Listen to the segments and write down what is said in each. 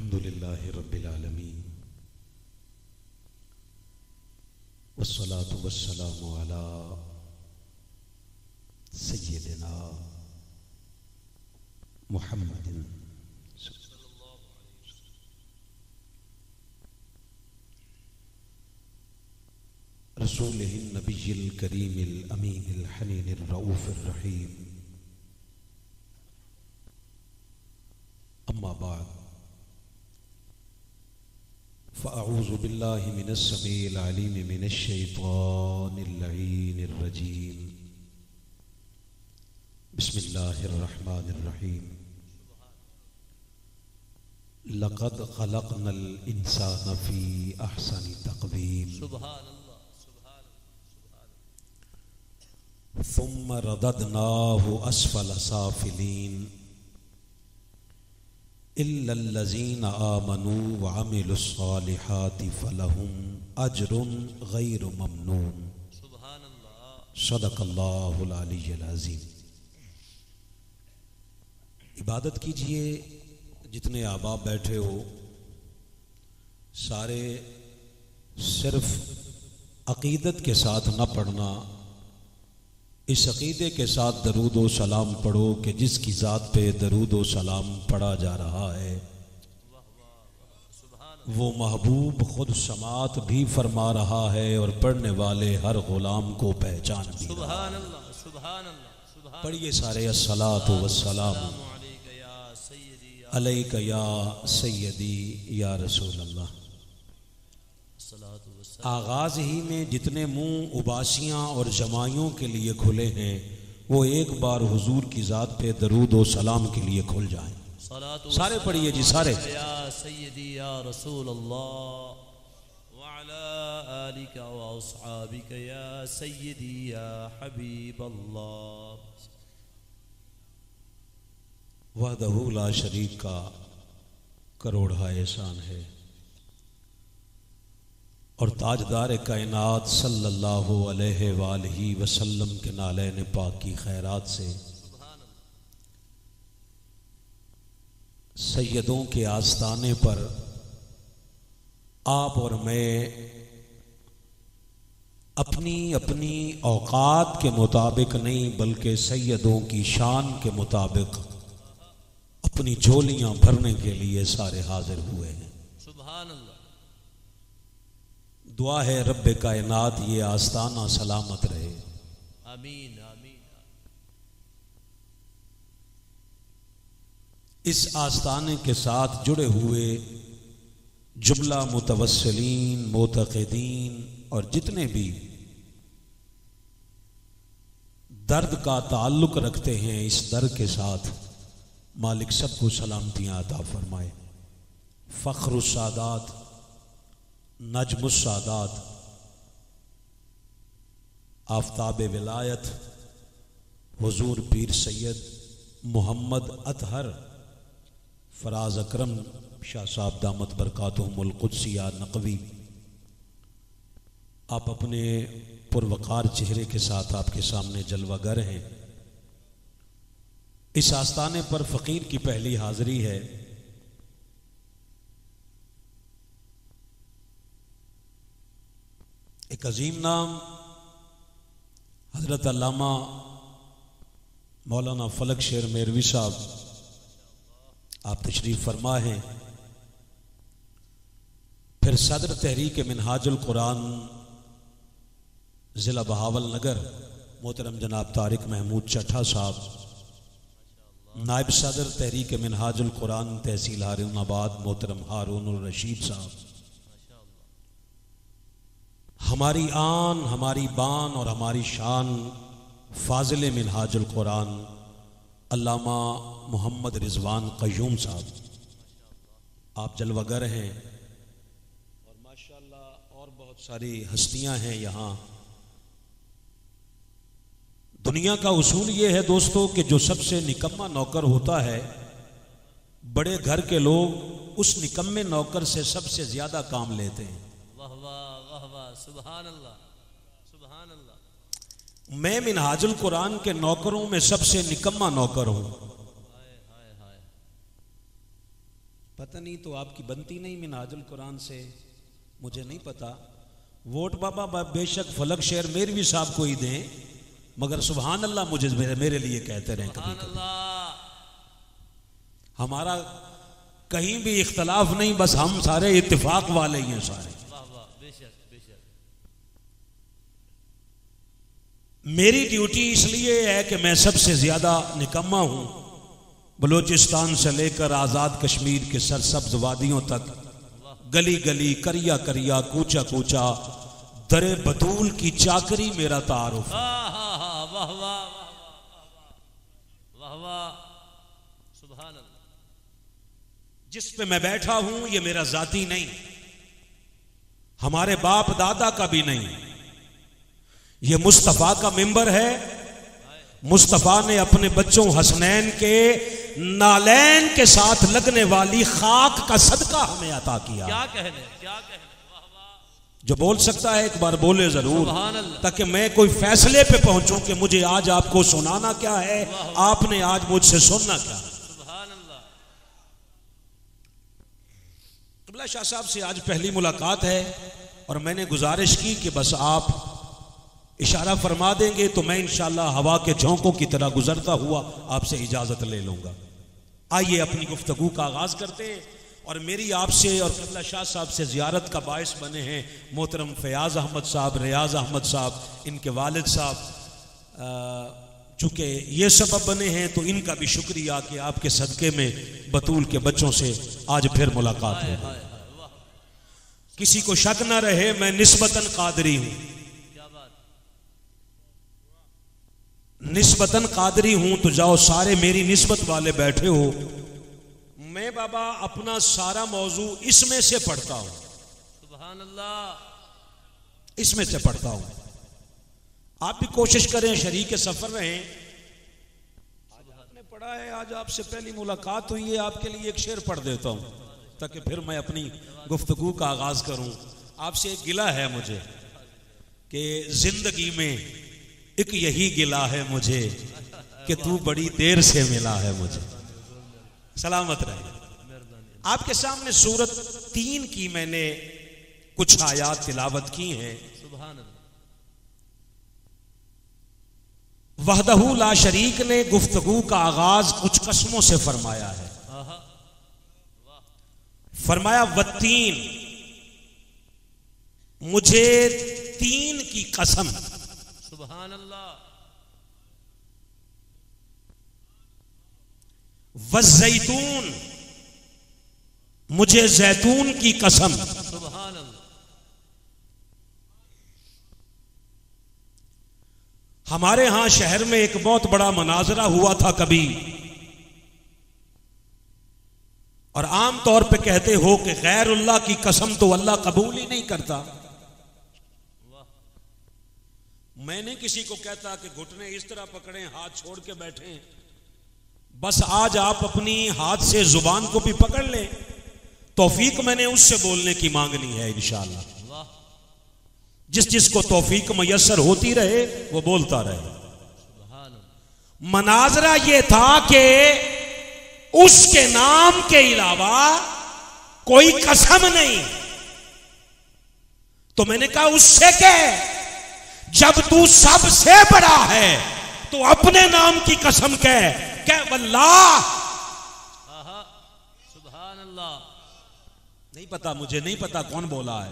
अल्हम्दुलिल्लाहि रब्बिल आलमीन वस्सलातु वस्सलामु अला सय्यिदिना मुहम्मदिन रसूलिहिन नबिय्यिल करीमिल अमीनिल हनीनिर रऊफिर रहीम। अम्मा बाद फ़अऊज़ु बिल्लाहि मिनश समीइल अलीम मिनश शैतानिर लईनिर रजीम। बिस्मिल्लाहिर रहमानिर रहीम। लक़द ख़लक़नल इंसाना फ़ी अहसनि तक़वीम। सुम्मा रददनाहु अस्फ़ल साफ़िलीन इल्लल्लज़ीना आमनू व अमिलुस्सालिहाति फ़लहुम अज्रुन गैरु ममनून। सदक़ल्लाहुल अलीयुल अज़ीम। इबादत कीजिए, जितने आबाब बैठे हो सारे सिर्फ अक़ीदत के साथ न पढ़ना, इस अक़ीदे के साथ दरूद व सलाम पढ़ो कि जिसकी ज़ात पे दरूद व सलाम पढ़ा जा रहा है वो महबूब खुद समात भी फरमा रहा है और पढ़ने वाले हर गुलाम को पहचान भी। सुभान अल्लाह, सुभान अल्लाह। पढ़िए सारे अस्सलातु वस्सलाम अलैका या सय्यदी या रसूल अल्लाह। आगाज ही में जितने मुंह उबासियां और जमाइयों के लिए खुले हैं वो एक बार हुजूर की ज़ात पे दरूद व सलाम के लिए खुल जाएं। सारे पढ़िए जी, सारे। या सय्यदी या रसूल अल्लाह व अला आलिका व अस्हाबिका या सय्यदी या हबीब अल्लाह। वहदहू ला शरीक का करोड़ा एहसान है और ताजदार कायनात सल्लल्लाहु अलैहि वालैहि वसल्लम के नालैन पाक की खैरात से सैयदों के आस्ताने पर आप और मैं अपनी अपनी औकात के मुताबिक नहीं बल्कि सैयदों की शान के मुताबिक अपनी झोलियां भरने के लिए सारे हाजिर हुए हैं। सुभान अल्लाह। दुआ है रब्बे कायनात ये आस्ताना सलामत रहे। आमीन आमीन। इस आस्ताने के साथ जुड़े हुए जुमला मुतवस्सिलीन, मोतक़िदीन और जितने भी दर्द का ताल्लुक रखते हैं इस दर के साथ, मालिक सबको सलामतियाँ अता फरमाए। फ़ख्रुस सादात, नजमुस सादात, आफताब विलायत हुजूर पीर सैयद मोहम्मद अतहर फराज अकरम शाह साहब दामत बरकातुहुमुल कुद्सिया नक़वी, आप अपने पुरवकार चेहरे के साथ आपके सामने जलवागर हैं। इस आस्ताने पर फ़कीर की पहली हाज़िरी है। एक अजीम नाम हजरत अल्लामा मौलाना फलक शेर मेरवी साहब, आप तशरीफ फरमा हैं। फिर सदर तहरीक मिनहाजुल कुरान ज़िला बहावल नगर मोहतरम जनाब तारिक महमूद चट्ठा साहब, नायब सदर तहरीक मिनहाजुल कुरान तहसील हारूनाबाद मोहतरम हारून रशीद साहब, हमारी आन, हमारी बान और हमारी शान फाजिल मिनहाजुल कुरान अल्लामा मोहम्मद रिजवान क़य्यूम साहब, आप जलवागर हैं और माशाअल्लाह और बहुत सारी हस्तियां हैं यहाँ। दुनिया का उसूल ये है दोस्तों कि जो सबसे निकम्मा नौकर होता है, बड़े घर के लोग उस निकम्मे नौकर से सबसे ज्यादा काम लेते हैं। वाह वाह वाह वाह, सुभान अल्लाह सुभान अल्लाह। मैं मिनहाजुल कुरान के नौकरों में सबसे निकम्मा नौकर हूं। पता नहीं तो आपकी बनती नहीं मिनहाजुल कुरान से, मुझे नहीं पता। वोट बाबा बेशक फलक शेर मेरवी साहब को ही दें, मगर सुभान अल्लाह मुझे मेरे लिए कहते रहें कभी कभी। हमारा कहीं भी इख्तलाफ नहीं, बस हम सारे इत्तिफाक वाले ही हैं सारे। मेरी ड्यूटी इसलिए है कि मैं सबसे ज्यादा निकम्मा हूं। बलूचिस्तान से लेकर आजाद कश्मीर के सरसब्ज वादियों तक, गली गली, करिया करिया, कूचा कूचा, दरे बतूल की चाकरी मेरा तारुफ। वाह वाह वाह वाह, सुभान अल्लाह। जिस पे मैं बैठा हूं ये मेरा जाती नहीं, हमारे बाप दादा का भी नहीं, ये मुस्तफा का मिंबर है। मुस्तफा ने अपने बच्चों हसनैन के नालैन के साथ लगने वाली खाक का सदका हमें अता किया। क्या कहने, क्या कहने। जो बोल सकता है एक बार बोले जरूर, ताकि मैं कोई फैसले पे पहुंचूं कि मुझे आज आपको सुनाना क्या है, आपने आज मुझसे सुनना क्या। क़िबला शाह साहब से आज पहली मुलाकात है और मैंने गुजारिश की कि बस आप इशारा फरमा देंगे तो मैं इंशाअल्लाह हवा के झोंकों की तरह गुजरता हुआ आपसे इजाजत ले लूंगा। आइए अपनी गुफ्तगू का आगाज करते हैं। और मेरी आपसे और क़िबला शाह साहब से ज़ियारत का बायस बने हैं मोहतरम फयाज अहमद साहब, रियाज अहमद साहब, इनके वालिद साहब। चूँकि ये सबब बने हैं तो इनका भी शुक्रिया कि आपके सदक़े में बतूल के बच्चों से आज फिर मुलाकात हो। किसी को शक न रहे मैं निस्बतन कादरी हूँ, निस्बतन कादरी हूं। तो जाओ सारे मेरी निस्बत वाले बैठे हो, मैं बाबा अपना सारा मौजू इसमें से पढ़ता हूं, सुभान अल्लाह, इसमें से पढ़ता हूं। आप भी कोशिश करें, शरीक सफर रहें। आज आपने पढ़ा है, आज आपसे पहली मुलाकात हुई है, आपके लिए एक शेर पढ़ देता हूं ताकि फिर मैं अपनी गुफ्तगू का आगाज करूं। आपसे एक गिला है मुझे कि जिंदगी में एक यही गिला है मुझे कि तू बड़ी देर से मिला है मुझे। सलामत रहे। आपके सामने सूरत 3 की मैंने कुछ आयात तिलावत की हैं। वहदहू ला शरीक ने गुफ्तगू का आगाज कुछ कसमों से फरमाया है। फरमाया वत्तीन, मुझे 3 की कसम। सुभान अल्लाह। वज़ैतून, मुझे जैतून की कसम। सुभान अल्लाह। हमारे यहां शहर में एक बहुत बड़ा मनाजरा हुआ था कभी, और आम तौर पे कहते हो कि गैरुल्लाह की कसम तो अल्लाह कबूल ही नहीं करता। मैंने किसी को कहता कि घुटने इस तरह पकड़ें, हाथ छोड़ के बैठें। बस आज आप अपनी हाथ से जुबान को भी पकड़ लें, तौफीक मैंने उससे बोलने की मांगनी है इंशाअल्लाह। जिस जिसको तौफीक मयसर होती रहे वो बोलता रहे। मनाजरा ये था कि उसके नाम के अलावा कोई कसम नहीं। तो मैंने कहा उससे कह, जब तू सबसे बड़ा है तो अपने नाम की कसम कह वल्लाह। सुभान अल्लाह। नहीं पता, मुझे नहीं पता कौन बोला है,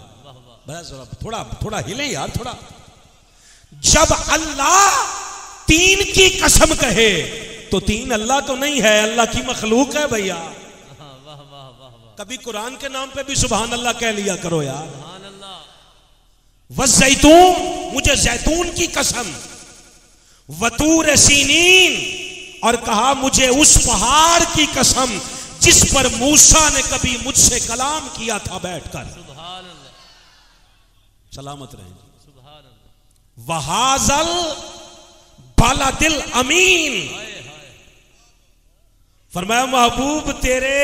बस थोड़ा थोड़ा हिले यार थोड़ा। जब अल्लाह 3 की कसम कहे तो 3 अल्लाह तो नहीं है, अल्लाह की मखलूक है भैया। कभी कुरान के नाम पे भी सुभान अल्लाह कह लिया करो यार। वज़ैतून, मुझे जैतून की कसम। वतूर सीनीन, और कहा मुझे उस पहाड़ की कसम जिस पर मूसा ने कभी मुझसे कलाम किया था बैठकर। सुभान अल्लाह। सलामत रहें। सुभान अल्लाह। वहाजल बालादिल अमीन, फरमाया महबूब तेरे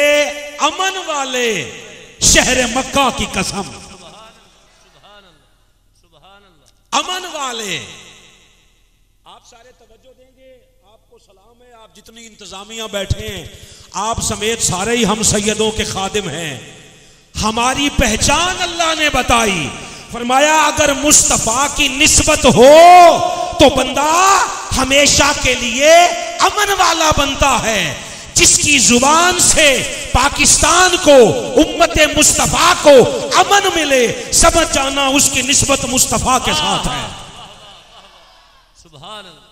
अमन वाले शहर मक्का की कसम। अमन वाले, आप सारे तवज्जो देंगे, आपको सलाम है, आप जितनी इंतजामिया बैठे हैं, आप समेत सारे ही हम सैयदों के खादिम हैं। हमारी पहचान अल्लाह ने बताई, फरमाया अगर मुस्तफा की निस्बत हो तो बंदा हमेशा के लिए अमन वाला बनता है। जिसकी जुबान से पाकिस्तान को, उम्मत मुस्तफा को अमन मिले, समझ जाना उसकी निस्बत मुस्तफा के साथ है।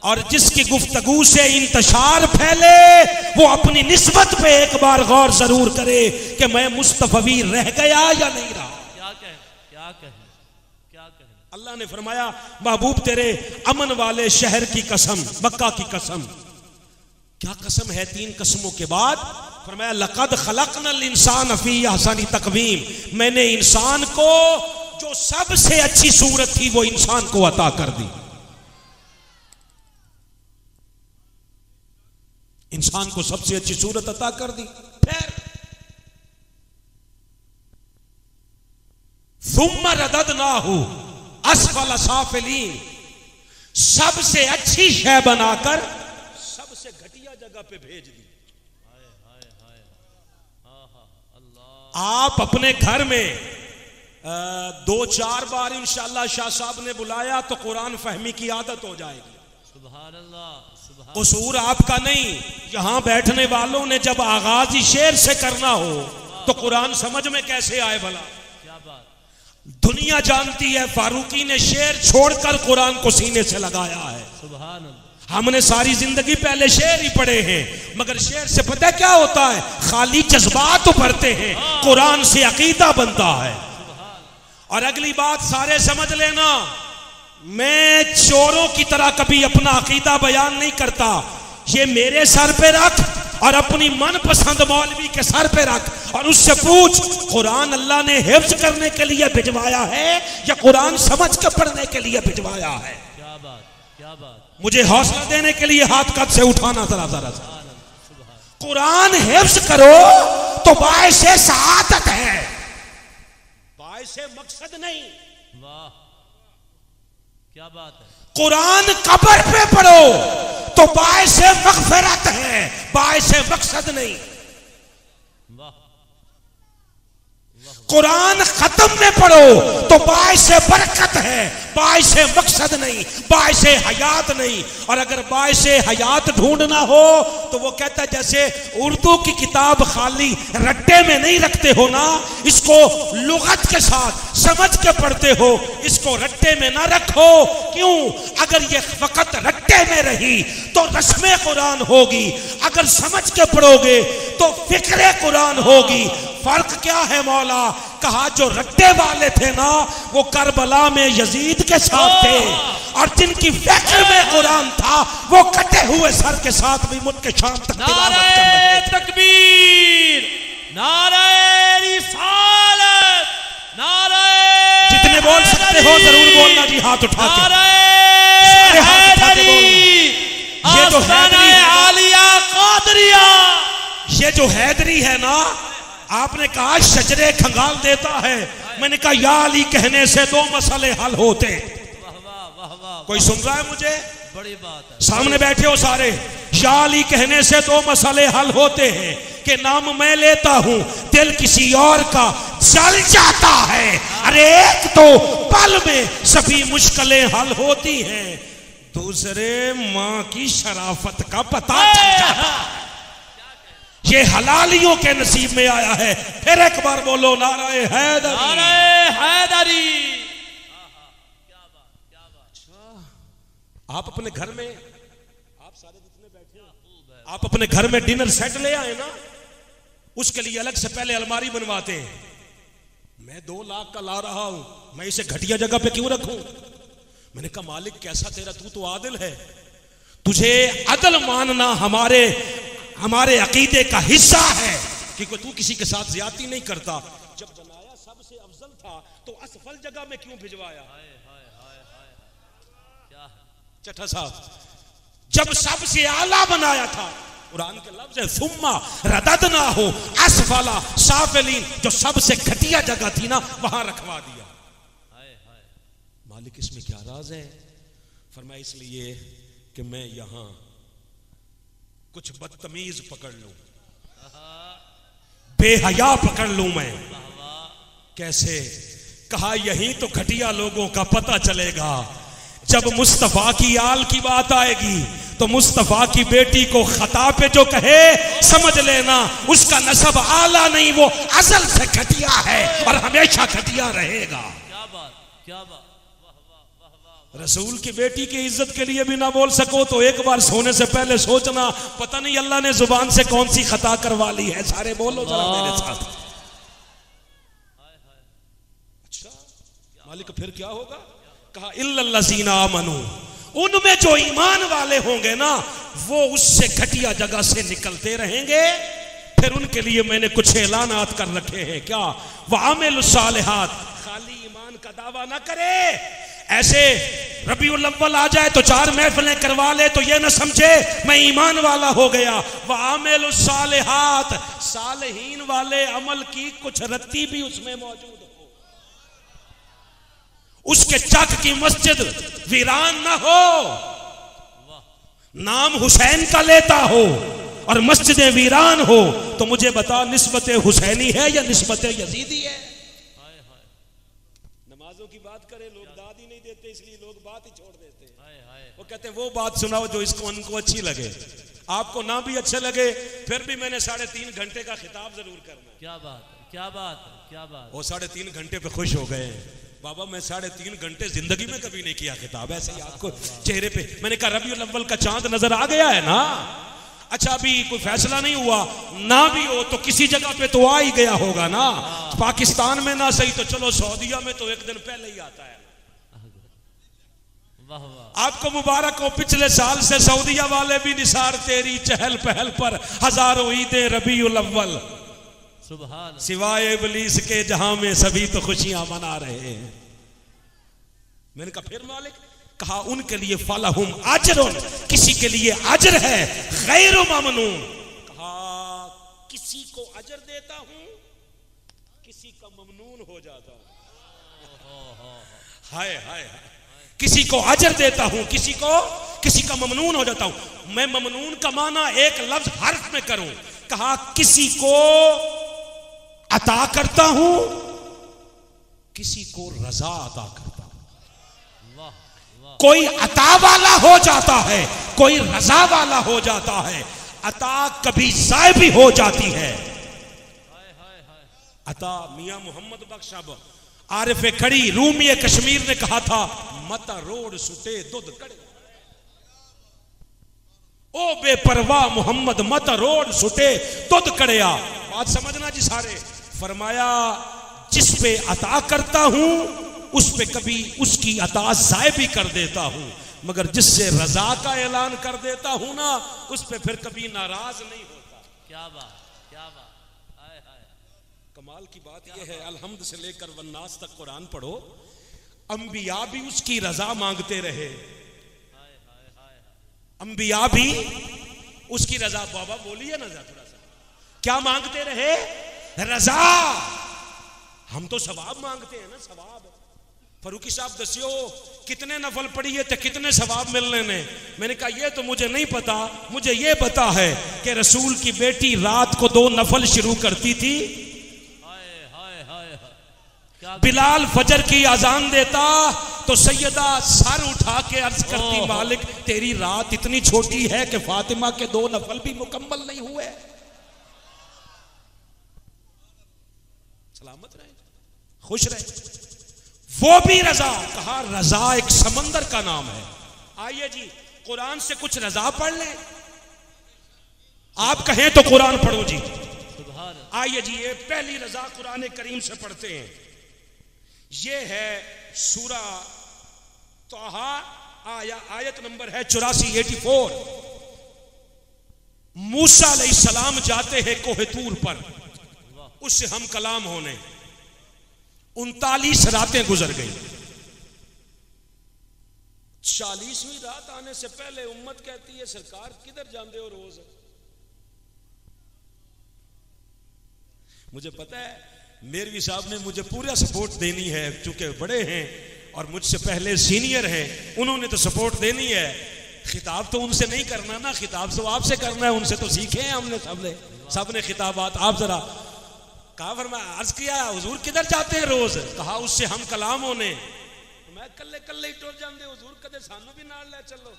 और जिसकी गुफ्तगू से इंतशार फैले, वो अपनी निस्बत पे एक बार गौर जरूर करे कि मैं मुस्तफवी रह गया या नहीं रहा। क्या कहें अल्लाह ने फरमाया, महबूब तेरे अमन वाले शहर की कसम, मक्का की कसम। क्या कसम है? 3 कसमों के बाद फरमाया, लक़द खलक़नल इंसान फ़ी अहसनी तक़वीम। मैंने इंसान को जो सबसे अच्छी सूरत थी वो इंसान को अता कर दी। इंसान को सबसे अच्छी सूरत अता कर दी। फिर सुम्मा रददनाहु अस्फल साफिलीन, सबसे अच्छी शय बनाकर सबसे घटिया जगह पे भेज दी। आप अपने घर में 2-4 बार इंशाअल्लाह शाह साहब ने बुलाया तो कुरान फहमी की आदत हो जाएगी। सुभान अल्लाह। कसूर आपका नहीं, यहां बैठने वालों ने जब आगाज ही शेर से करना हो तो कुरान समझ में कैसे आए भला? क्या बात। दुनिया जानती है फारूकी ने शेर छोड़कर कुरान को सीने से लगाया है। सुभान अल्लाह। हमने सारी जिंदगी पहले शेर ही पढ़े हैं, मगर शेर से पता क्या होता है? खाली जज्बात उभरते हैं, कुरान से अकीदा बनता है। और अगली बात सारे समझ लेना, मैं चोरों की तरह कभी अपना अकीदा बयान नहीं करता। ये मेरे सर पे रख और अपनी मनपसंद मौलवी के सर पे रख और उससे पूछ, कुरान अल्लाह ने हिफ्ज करने के लिए भिजवाया है या कुरान समझ के पढ़ने के लिए भिजवाया है? क्या बात, क्या बात। मुझे हौसला देने के लिए हाथ कद से उठाना जरा जरा सा। कुरान हिफ्ज करो तो बाइसे सआदत है, बाइसे मकसद नहीं। वाह, क्या बात है। कुरान कब्र पे पढ़ो तो बाइसे मग़फ़िरत है, बाइसे मकसद नहीं। कुरान खत्म में पढ़ो तो बाइसे बरकत है, बाइसे मकसद नहीं, बाइसे हयात नहीं। और अगर बाइसे हयात ढूंढना हो तो वो कहता है जैसे उर्दू की किताब खाली रट्टे में नहीं रखते हो ना, इसको लुगत के साथ समझ के पढ़ते हो, इसको रट्टे में ना रखो। क्यों? अगर ये फकत रट्टे में रही तो रस्मे कुरान होगी, अगर समझ के पढ़ोगे तो फिक्रे कुरान होगी। फर्क क्या है मौला? कहा जो रट्टे वाले थे ना वो करबला में यजीद के साथ थे, और जिनकी फिक्र में कुरान था वो कटे हुए सर के साथ भी मुल्क के शाम तक तिलावत कर रहे थे। तकबीर, नारे रिसालत, नारे, जितने बोल सकते हो जरूर बोलना जी, हाथ उठा के, सारे हाथ उठा के बोलना। ये जो हैदरी आलिया कादरिया, ये जो हैदरी है ना, आपने कहा शजरे खंगाल देता है, मैंने कहा या अली कहने से 2 मसले हल होते। कोई सुन रहा है मुझे? बड़ी बात है। सामने बैठे हो सारे, या अली कहने से 2 मसले हल होते हैं कि नाम मैं लेता हूं दिल किसी और का जल जाता है। अरे एक तो पल में सभी मुश्किलें हल होती हैं, दूसरे माँ की शराफत का पता चल जाता है। ये हलालियों के नसीब में आया है। फिर एक बार बोलो नारे हैदरी, नारे हैदरी। आप अपने घर में, आप सारे जितने बैठे हो, आप अपने घर में डिनर सेट ले आए ना, उसके लिए अलग से पहले अलमारी बनवाते हैं। मैं 2 लाख का ला रहा हूं, मैं इसे घटिया जगह पे क्यों रखूं? मैंने कहा मालिक कैसा तेरा, तू तो आदिल है, तुझे अदल मानना हमारे अकीदे का हिस्सा है कि तू किसी के साथ ज्यादती नहीं करता। जब बनाया सबसे अफजल था तो असफल जगह में क्यों भिजवाया? चट्टा साहब, जब सबसे आला बनाया था, कुरान के लफ्ज है सुम्मा रददनाहु अस्फला साफिलीन, जो सबसे घटिया जगह थी ना वहां रखवा दिया। मालिक इसमें क्या राज है? फरमाया इसलिए कि मैं यहां कुछ बदतमीज पकड़ लूं, बेहया पकड़ लूं मैं। कैसे? कहा यही तो घटिया लोगों का पता चलेगा जब मुस्तफा की आल की बात आएगी तो मुस्तफा की बेटी को खता पे जो कहे समझ लेना उसका नसब आला नहीं, वो अजल से घटिया है और हमेशा घटिया रहेगा। क्या बात, क्या बात। रसूल की बेटी की इज्जत के लिए भी ना बोल सको तो एक बार सोने से पहले सोचना पता नहीं अल्लाह ने जुबान से कौन सी खता करवा ली है। सारे बोलो जरा मेरे साथ। अच्छा मालिक फिर क्या होगा? कहा इल्लल्लज़ीना आमनू, उनमें जो ईमान वाले होंगे ना वो उससे घटिया जगह से निकलते रहेंगे। फिर उनके लिए मैंने कुछ ऐलानात कर रखे हैं। क्या? वअमिलुस सालिहात, खाली ईमान का दावा ना करे। ऐसे रबीउल अव्वल आ जाए तो 4 महफिलें करवा ले तो ये ना समझे मैं ईमान वाला हो गया। वअमिलुस सालिहात, सालिहीन वाले अमल की कुछ रत्ती भी उसमें मौजूद हो, उसके चक की मस्जिद वीरान ना हो, नाम हुसैन का लेता हो और मस्जिदें वीरान हो तो मुझे बता निस्बत हुसैनी है या निस्बत यजीदी है? नमाजों की बात करें लोग दाद ही नहीं देते, इसलिए लोग बात ही छोड़ देते हैं। वो कहते हैं वो बात सुनाओ जो इसको उनको अच्छी लगे, आपको ना भी अच्छे लगे फिर भी मैंने 3.5 घंटे का खिताब जरूर करना। क्या बात, क्या बात, क्या बात। वो 3.5 घंटे पे खुश हो गए। बाबा मैं 3.5 घंटे जिंदगी में कभी नहीं किया खिताब। ऐसे ही आपको चेहरे पे मैंने कहा रबीउल अव्वल का चांद नजर आ गया है ना। अच्छा अभी कोई फैसला नहीं हुआ, ना भी हो तो किसी जगह पे तो आ ही गया होगा ना। पाकिस्तान में ना सही तो चलो सऊदीया में तो एक दिन पहले ही आता है। वाह वाह। आपको मुबारक हो, पिछले साल से सऊदीया वाले भी निसार तेरी चहल पहल पर हजारों ईदें रबीउल अव्वल, सुभान, सिवाय इब्लीस के जहां में सभी तो खुशियां मना रहे हैं। मैंने कहा फिर मालिक? कहा उनके लिए फलहुम अजरुन, किसी के लिए अजर है गैर ममनून। कहा किसी को अजर देता हूं, किसी का ममनून हो जाता हूं। हाय हाय हाय, किसी को अजर देता हूं, किसी का ममनून हो जाता हूं। मैं ममनून का माना एक लफ्ज हर्फ में करूं। कहा किसी को अता करता हूं, किसी को रजा अता करता हूं। वाह वाह। कोई अता वाला हो जाता है, कोई रजा वाला हो जाता है। अता कभी जाय भी हो जाती है। अता मियां मोहम्मद बख्श साहब आरिफ खड़ी रूमी कश्मीर ने कहा था मत रोड सुटे दुध कड़े, ओ बेपरवाह मोहम्मद मत रोड सुटे दुध कड़िया। बात समझना जी सारे। फरमाया जिस पे अता करता हूं उस पे कभी उसकी अता जाय भी कर देता हूं, मगर जिससे रजा का ऐलान कर देता हूं ना उस पे फिर कभी नाराज नहीं होता। क्या बात, क्या बात। हाय हाय। कमाल की बात यह है अलहम्द से लेकर वन्नास तक कुरान पढ़ो, अंबिया भी उसकी रजा मांगते रहे। अंबिया भी उसकी रजा। बाबा बोलिए ना थोड़ा सा, क्या मांगते रहे? रजा। हम तो सवाब मांगते हैं ना, सवाब। फरूकी साहब दसियो कितने नफल पढ़िए थे, कितने सवाब मिलने ने? मैंने कहा ये तो मुझे नहीं पता, मुझे ये पता है कि रसूल की बेटी रात को 2 नफल शुरू करती थी। बिलाल फजर की अजान देता तो सैयदा सर उठा के अर्ज करती मालिक तेरी रात इतनी छोटी है कि फातिमा के 2 नफल भी मुकम्मल नहीं हुए। सलामत रहे, खुश रहे। वो भी रजा। कहा रजा एक समंदर का नाम है। आइए जी कुरान से कुछ रजा पढ़ लें। आप कहें तो कुरान पढ़ो जी। आइए जी ये पहली रजा कुरान करीम से पढ़ते हैं। ये है सूरा तोहा, आयत नंबर है 84, 84। मूसा अलैहिस्सलाम जाते हैं कोहे तूर पर, उससे हम कलाम होने। 39 रातें गुजर गई। 40वीं रात आने से पहले उम्मत कहती है सरकार किधर जाते हो रोज? मुझे पता है मेरवी साहब ने मुझे पूरा सपोर्ट देनी है, चूंकि बड़े हैं और मुझसे पहले सीनियर हैं, उन्होंने तो सपोर्ट देनी है। खिताब तो उनसे नहीं करना ना, खिताब तो आपसे करना है, उनसे तो सीखे हैं हमने सबने खिताबात। आप जरा कहा, फरमाया अर्ज किया हुजूर किधर जाते हैं रोज? कहा उससे हम कलाम होने। मैं कल्ले कल्ले ही टुर जाते हुजूर, कदे सानू भी नाल ले चलो।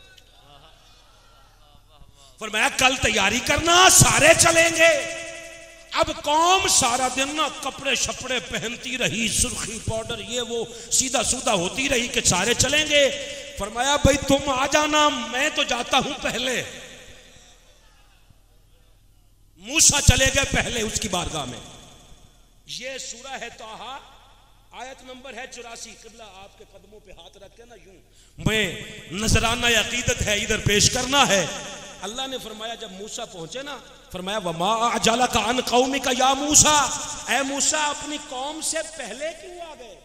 फरमाया कल तैयारी करना, सारे चलेंगे। अब कौम सारा दिन ना कपड़े शपड़े पहनती रही, सुर्खी पाउडर ये वो सीधा सूधा होती रही कि सारे चलेंगे। फरमाया भाई तुम आ जाना, मैं तो जाता हूं पहले। मूसा चले गए पहले उसकी बारगाह में। ये सूरह है ताहा, आयत नंबर है 84। किबला आपके कदमों पे हाथ रख के ना यूं मैं नजराना अकीदत है इधर पेश करना है। अल्लाह ने फरमाया जब मूसा पहुंचे ना, फरमाया वमा अजाला का अन कौमी का या मूसा, ऐ मूसा अपनी कौम से पहले क्यों आ गए?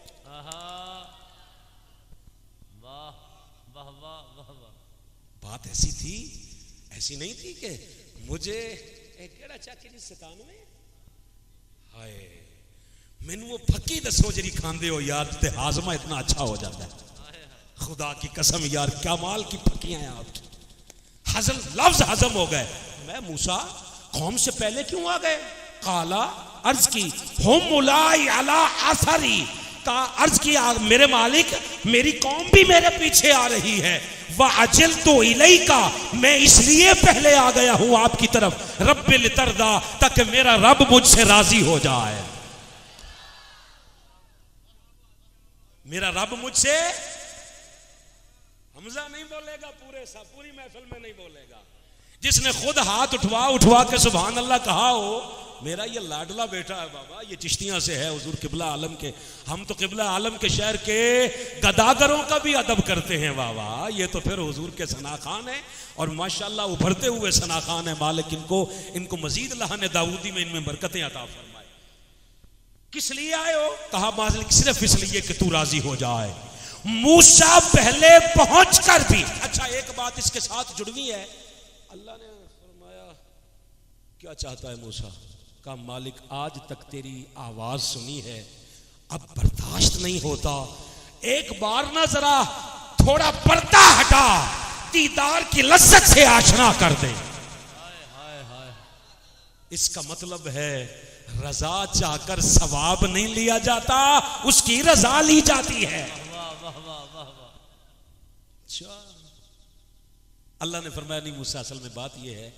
वाह वाह वाह वाह वाह। बात ऐसी थी, ऐसी नहीं थी कि मुझे एक केड़ा चाकी सतान में हाय मैनू वो फकी दसो जरी खांदे हो यार, ते हाजमा इतना अच्छा हो जाता है। खुदा की कसम यार, क्या माल की फकियां हैं आपकी, हजम लफ्ज हजम हो गए। मैं मूसा कौम से पहले क्यों आ गए? काला अर्ज की हम मुलाई अला आसरी, का अर्ज किया मेरे मालिक मेरी कौम भी मेरे पीछे आ रही है। वह अजल तो इलई का, मैं इसलिए पहले आ गया हूं आपकी तरफ, रब्बिल तरदा, ताकि मेरा रब मुझसे राजी हो जाए। मेरा रब मुझसे, हमजा नहीं बोलेगा पूरी महफिल में नहीं बोलेगा, जिसने खुद हाथ उठवा उठवा के सुभान अल्लाह कहा हो, मेरा ये लाडला बेटा है बाबा, ये चिश्तियां से है हुजूर किबला आलम के। हम तो किबला आलम के शहर के गदागरों का भी अदब करते हैं बाबा, ये तो फिर हुजूर के सना खान है और माशाल्लाह उभरते हुए सना खान है। मालिक इनको मजीद लहाने दाऊदी में इनमें बरकतें अता फरमाए। किस लिए आए हो? कहा मालिक सिर्फ इसलिए कि तू राजी हो जाए। मूसा पहले पहुंचकर भी, अच्छा एक बात इसके साथ जुड़वी है, अल्लाह ने फरमाया क्या चाहता है मूसा? कहा मालिक आज तक तेरी आवाज सुनी है, अब बर्दाश्त नहीं होता, एक बार ना जरा थोड़ा पर्दा हटा, दीदार की लज्जत से आशना कर दे। इसका मतलब है रजा चाहकर सवाब नहीं लिया जाता, उसकी रजा ली जाती है। अल्लाह ने फरमाया नहीं मूसा, असल में बात यह है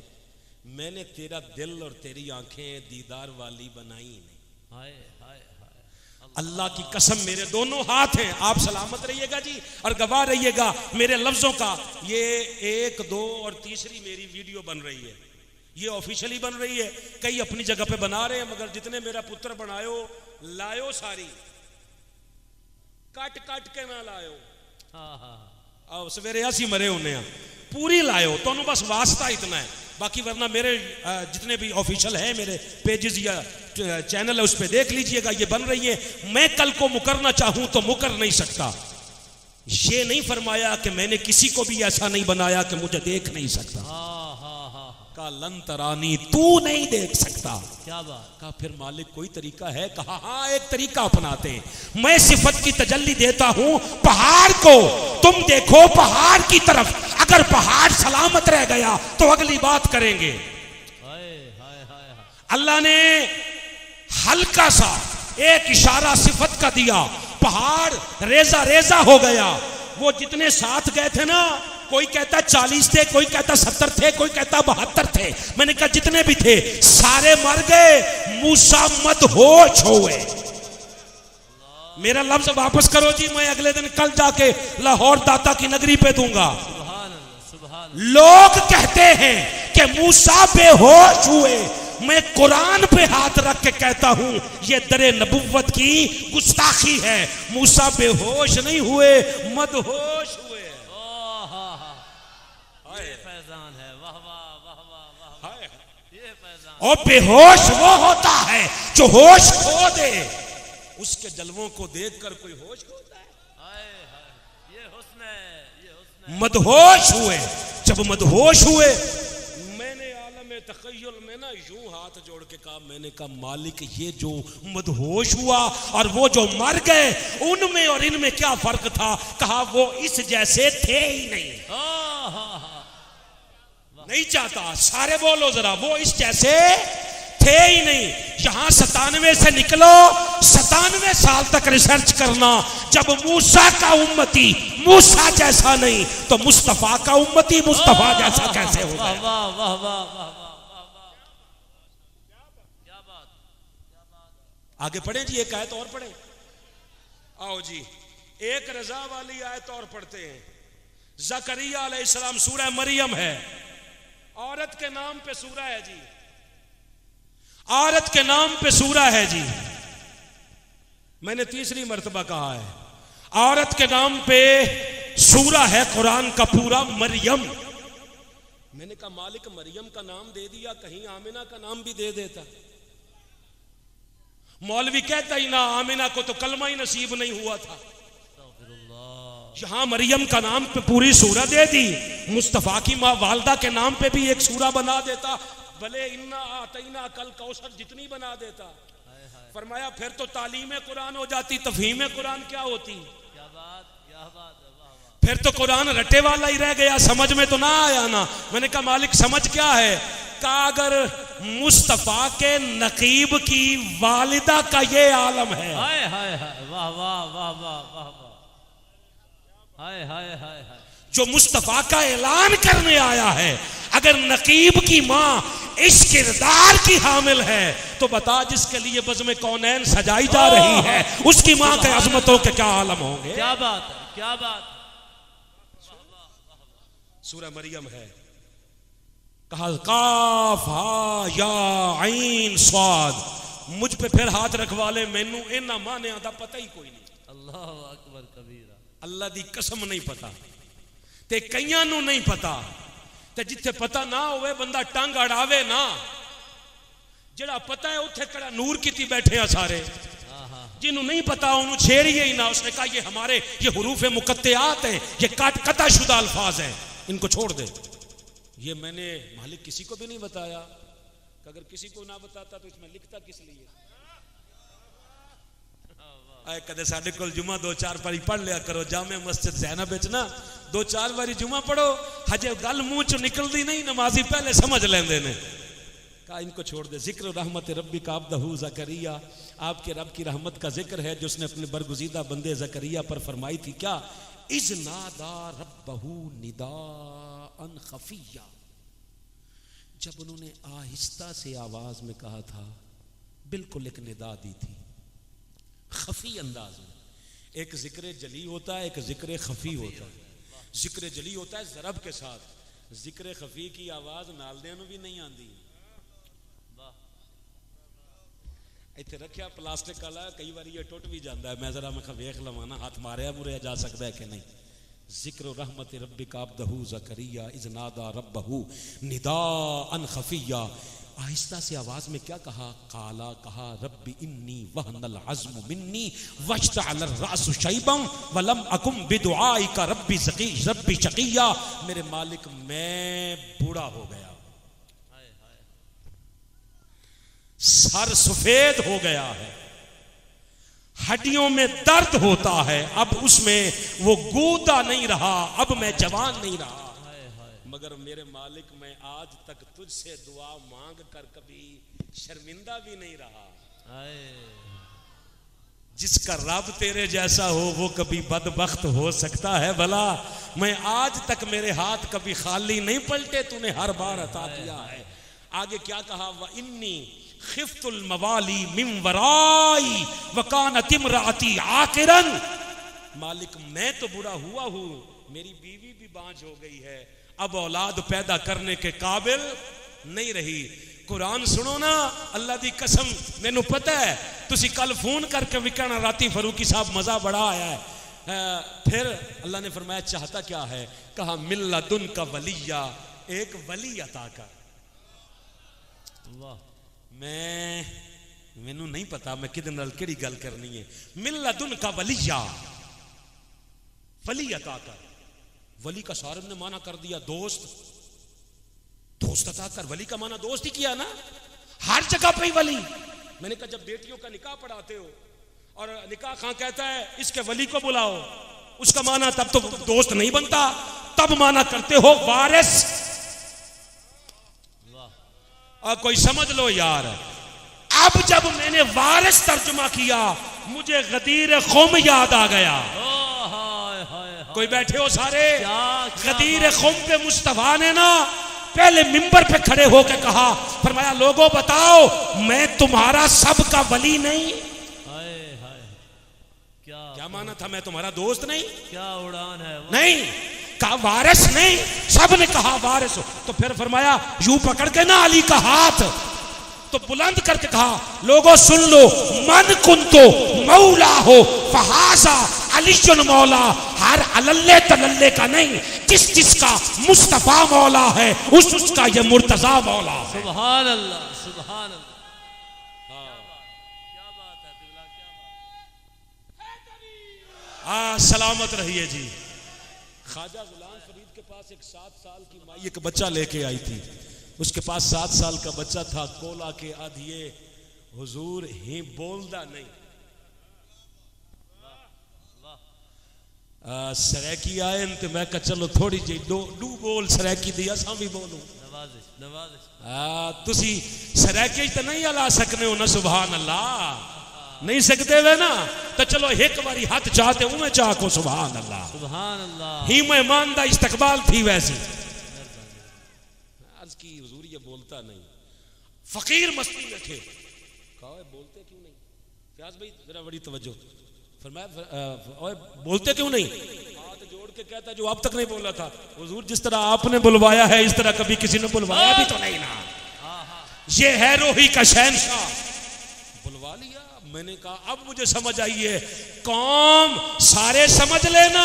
मैंने तेरा दिल और तेरी आंखें दीदार वाली बनाई नहीं। हाय हाय हाय, अल्लाह की कसम मेरे दोनों हाथ हैं, आप सलामत रहिएगा जी और गवाह रहिएगा मेरे लफ्जों का। ये 1, 2 और तीसरी मेरी वीडियो बन रही है, ये ऑफिशियली बन रही है, कई अपनी जगह पे बना रहे हैं, मगर जितने मेरा पुत्र बनायो लायो सारी कट कट के ना लायो। हाँ हाँ आओ सवेरे ऐसी मरे होने पूरी लायो, तो बस वास्ता इतना है, बाकी वरना मेरे जितने भी ऑफिशियल है मेरे पेजेस या चैनल है उस पर देख लीजिएगा, ये बन रही है। मैं कल को मुकरना चाहूं तो मुकर नहीं सकता। ये नहीं फरमाया कि मैंने किसी को भी ऐसा नहीं बनाया कि मुझे देख नहीं सकता। का लन तरानी, तू नहीं देख सकता। क्या बात? कहा फिर मालिक कोई तरीका है? कहा हाँ एक तरीका अपनाते हैं। मैं सिफत की तजल्ली देता हूं पहाड़ को, तुम देखो पहाड़ की तरफ, अगर पहाड़ सलामत रह गया तो अगली बात करेंगे। हाय हाय हाय, अल्लाह ने हल्का सा एक इशारा सिफत का दिया, पहाड़ रेजा रेजा हो गया। वो जितने साथ गए थे ना, कोई कहता 40 थे, कोई कहता 70 थे, कोई कहता 72 थे, मैंने कहा जितने भी थे सारे मर गए। मूसा मदहोश हुए। मेरा लफ्ज वापस करो जी, मैं अगले दिन कल जाके लाहौर दाता की नगरी पे दूंगा। लोग कहते हैं कि मूसा बेहोश हुए, मैं कुरान पे हाथ रख के कहता हूं ये दरे नबुव्वत की गुस्ताखी है। मूसा बेहोश नहीं हुए, मदहोश हुए। ये फैजान है, वाह वाह वाह वाह वाह, ये फैजान। और बेहोश वो होता है जो होश खो दे, उसके जलवों को देखकर कोई होश खोता है। हाय हाय, ये हुस्न है, ये हुस्न है। मदहोश हुए, जब मदहोश हुए मैंने आलम तखय्युल में ना यूं हाथ जोड़ के कहा, मैंने कहा मालिक ये जो मदहोश हुआ और वो जो मर गए उनमें और इनमें क्या फर्क था? कहा वो इस जैसे थे ही नहीं। नहीं चाहता। सारे बोलो जरा, वो इस जैसे थे ही नहीं। यहां 97 से निकलो, 97 साल तक रिसर्च करना। जब मूसा का उम्मती मूसा जैसा नहीं तो मुस्तफा का उम्मती मुस्तफा जैसा कैसे होगा? वाह वाह वाह वाह वाह वाह, क्या बात। आगे पढ़े जी, एक आयत और पढ़े। आओ जी, एक रजा वाली आयत और पढ़ते हैं। ज़करिया अलैहिस्सलाम, सूरह मरियम है, औरत के नाम पे सूरह है जी, औरत के नाम पे सूरह है जी। मैंने तीसरी मर्तबा कहा है, औरत के नाम पे सूरह है कुरान का पूरा, मरियम। मैंने कहा मालिक मरियम का नाम दे दिया, कहीं आमिना का नाम भी दे देता। मौलवी कहता ही ना, आमिना को तो कलमा ही नसीब नहीं हुआ था। यहां मरियम का नाम पे पूरी सूरह दे दी, मुस्तफा की मां वालदा के नाम पे भी एक सूरह बना देता, भले इन्ना आतैना कल कौसर जितनी बना देता। फरमाया फिर तो तालीम कुरान हो जाती, तफहीम कुरान क्या होती? क्या बात, क्या बात। फिर तो कुरान रटे वाला ही रह गया, समझ में तो ना आया ना। मैंने कहा मालिक समझ क्या है? कहा अगर मुस्तफा के नकीब की वालिदा का ये आलम है, हाय हाय हाय, वाह वाह वाह वाह वाह वाह, हाय हाय हाय हाय, जो मुस्तफा का ऐलान करने आया है, अगर नकीब की मां इस किरदार की हामिल है तो बता जिसके लिए बज़्म कौनैन सजाई जा रही है उसकी मां के अजमतों के क्या आलम होंगे? क्या बात है, क्या बात। सूरह मरियम है, कहा काफ हा या आइन स्वाद। मुझ पे फिर हाथ रखवा ले, मैनू इन्हां मानियां दा पता ही कोई नहीं। अल्लाह अकबर कबीरा। अल्लाह दी कसम नहीं पता, ते कईयां नू नहीं पता। ते जिथे पता ना होवे बंदा टंग अड़ावे ना। जेड़ा पता है उथे कड़ा नूर कीती बैठे आ सारे, जिन्हों नहीं पता उन्होंने छेड़िए ही ना। उसने कहा ये हमारे ये हुरूफ मुकत्तियात हैं, ये कता शुदा अल्फाज हैं, इनको छोड़ दे। ये मैंने मालिक किसी को भी नहीं बताया। अगर किसी को ना बताता तो इसमें लिखता किस लिए? आए कदे साडे कोल जुमा 2-4 बारी पढ़ लिया करो, जामे मस्जिद ज़ैनब विच ना 2-4 बारी जुमा पढ़ो, हजे गल मुंह चो निकलती नहीं, नमाजी पहले समझ लेंदे ने। कहा इनको छोड़ दे। जिक्र रहमत रब्बी का अब्दहू ज़करिया, आपके रब की रहमत का जिक्र है जो उसने अपने बरगुज़ीदा बंदे ज़करिया पर फरमाई थी। क्या? इज़ नादा रब्बहू निदाअन खफिया, जब उन्होंने आहिस्ता से आवाज में कहा था, बिल्कुल एक निदा दी थी खफी अंदाज में। एक जिक्र जली होता है, एक जिक्र खफी होता है। जिक्र जली होता है ज़रब के साथ, जिक्र खफी की आवाज नालदियां नूं भी नहीं आती। इत्थे रखिया प्लास्टिक वाला, कई बार ये टुट भी जाता है। मैं जरा मैं वेख लवां ना, हाथ मारिया मुरिया जा सकता है कि नहीं। जिक्र रहमत रब्बिका अब्दहू ज़करिया इज़ नादा रब्बहू निदाअन खफिया। आहिस्ता से आवाज में क्या कहा? काला, कहा रब्बी इन्नी वहनल अज़्मु मिन्नी वश्तअल अर्रासु शैबम वलम अकुम बिदुआइका रब्बी शक़िया। मेरे मालिक मैं बूढ़ा हो गया, सर सफेद हो गया है, हड्डियों में दर्द होता है, अब उसमें वो गूदा नहीं रहा, अब मैं जवान नहीं रहा। मगर मेरे मालिक मैं आज तक तुझसे दुआ मांग कर कभी शर्मिंदा भी नहीं रहा। जिसका रब तेरे जैसा हो वो कभी बदबख्त हो सकता है भला? मैं आज तक मेरे हाथ कभी खाली नहीं पलटे, तूने हर बार अता किया है। आगे क्या कहा? व इन्नी खिफ्तुल मवाली मिन वराई वकानत इमराती आकिरन। मालिक मैं तो बुरा हुआ हूं, मेरी बीवी भी बांझ हो गई है, अब औलाद पैदा करने के काबिल नहीं रही। कुरान सुनो ना, अल्लाह दी कसम मैनू पता है तुसी कल फोन करके विकना राती फरूकी साहब मजा बड़ा आया है। फिर अल्लाह ने फरमाया चाहता क्या है? कहा मिल्लदुन का वलिया, एक वली अता कर। वाह, मैनू नहीं पता मैं किदे नाल केड़ी गल करनी है। मिल्लदुन का वलिया, वली अता कर। वली का सारब ने माना कर दिया दोस्त, दोस्त अता कर। वली का माना दोस्त ही किया ना, हर जगह पे ही वली। मैंने कहा जब बेटियों का निकाह पढ़ाते हो और निकाह खां कहता है इसके वली को बुलाओ, उसका माना तब तो दोस्त नहीं बनता, तब माना करते हो वारिस। और कोई समझ लो यार, अब जब मैंने वारिस तर्जुमा किया मुझे गदीर खुम याद आ गया। कोई बैठे हो सारे? गदीर खुम पे मुस्तफा ने ना पहले मिंबर पे खड़े होकर कहा, फरमाया लोगों बताओ मैं तुम्हारा सबका वली नहीं? क्या माना था, मैं तुम्हारा दोस्त नहीं? क्या उड़ान है? नहीं कहा वारिस नहीं, सब ने कहा वारिस। तो फिर फरमाया यूं पकड़ के ना अली का हाथ तो बुलंद करके कहा लोगों सुन लो, मन कुंतो मौला हो फहाजा अलीजुन मौला। हर अलल्ले तलल्ले का नहीं, जिसका मुस्तफा मौला है उसका ये मुर्तजा मौला है। सुभान अल्लाह, सुभान अल्लाह। क्या बात है बिल्ला, क्या बात। सलामत रहिए जी। ख्वाजा गुलाम फरीद के पास एक 7 साल की माई एक बच्चा लेके आई थी। उसके पास 7 साल का बच्चा था। कोला के आधिये हुजूर ही बोलदा नहीं। सरैकी आए तो मैं कहा चलो थोड़ी जी डू बोल सरैकी दी असा भी बोलू। तुसी सरैकी तो नहीं अला सकने हो ना, सुभान अल्लाह नहीं सकते वे ना, तो चलो एक बारी हाथ चाहते हूं मैं चाह को सुभान अल्लाह, सुभान अल्लाह। ही मेहमान दा इस्तकबाल थी वैसी आज की हुजूर ये बोलता नहीं। फकीर मस्ती में थे, कहा बोलते क्यों नहीं? फ्याज भाई जरा बड़ी तवज्जो फरमाया, बोलते क्यों नहीं? हाथ जोड़ के कहता जो अब तक नहीं बोला था। हुजूर जिस तरह आपने बुलवाया है इस तरह कभी किसी ने बुलवाया भी तो नहीं ना। ये है रोही का शहंशाह, बुलवा लिया। मैंने कहा अब मुझे समझ आई है, कौम सारे समझ लेना,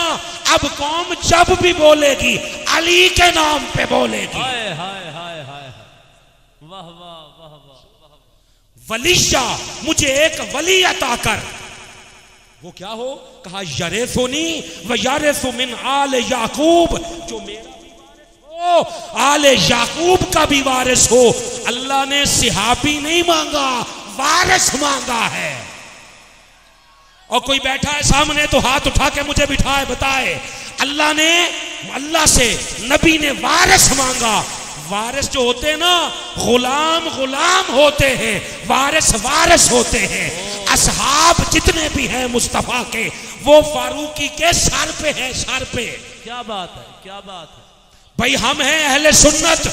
अब कौम जब भी बोलेगी अली के नाम पे बोलेगी। हाय हाय हाय हाय, वाह वाह वाह वाह। वलीशा मुझे एक वली अता कर। वो क्या हो? कहा यरेसुनी व यरेसु मिन आले याकूब, जो मेरा भी वारिस हो आले याकूब का भी वारिस हो। अल्लाह ने सिहाबी नहीं मांगा, वारिस मांगा है। और कोई बैठा है सामने तो हाथ उठा के मुझे बिठाए बताए अल्लाह ने, अल्लाह से नबी ने वारिस मांगा। वारिस जो होते हैं ना, गुलाम गुलाम होते हैं, वारिस वारिस होते हैं। असहाब जितने भी हैं मुस्तफा के वो फारूकी के सर पे है, सर पे। क्या बात है, क्या बात है भाई। हम हैं अहले सुन्नत,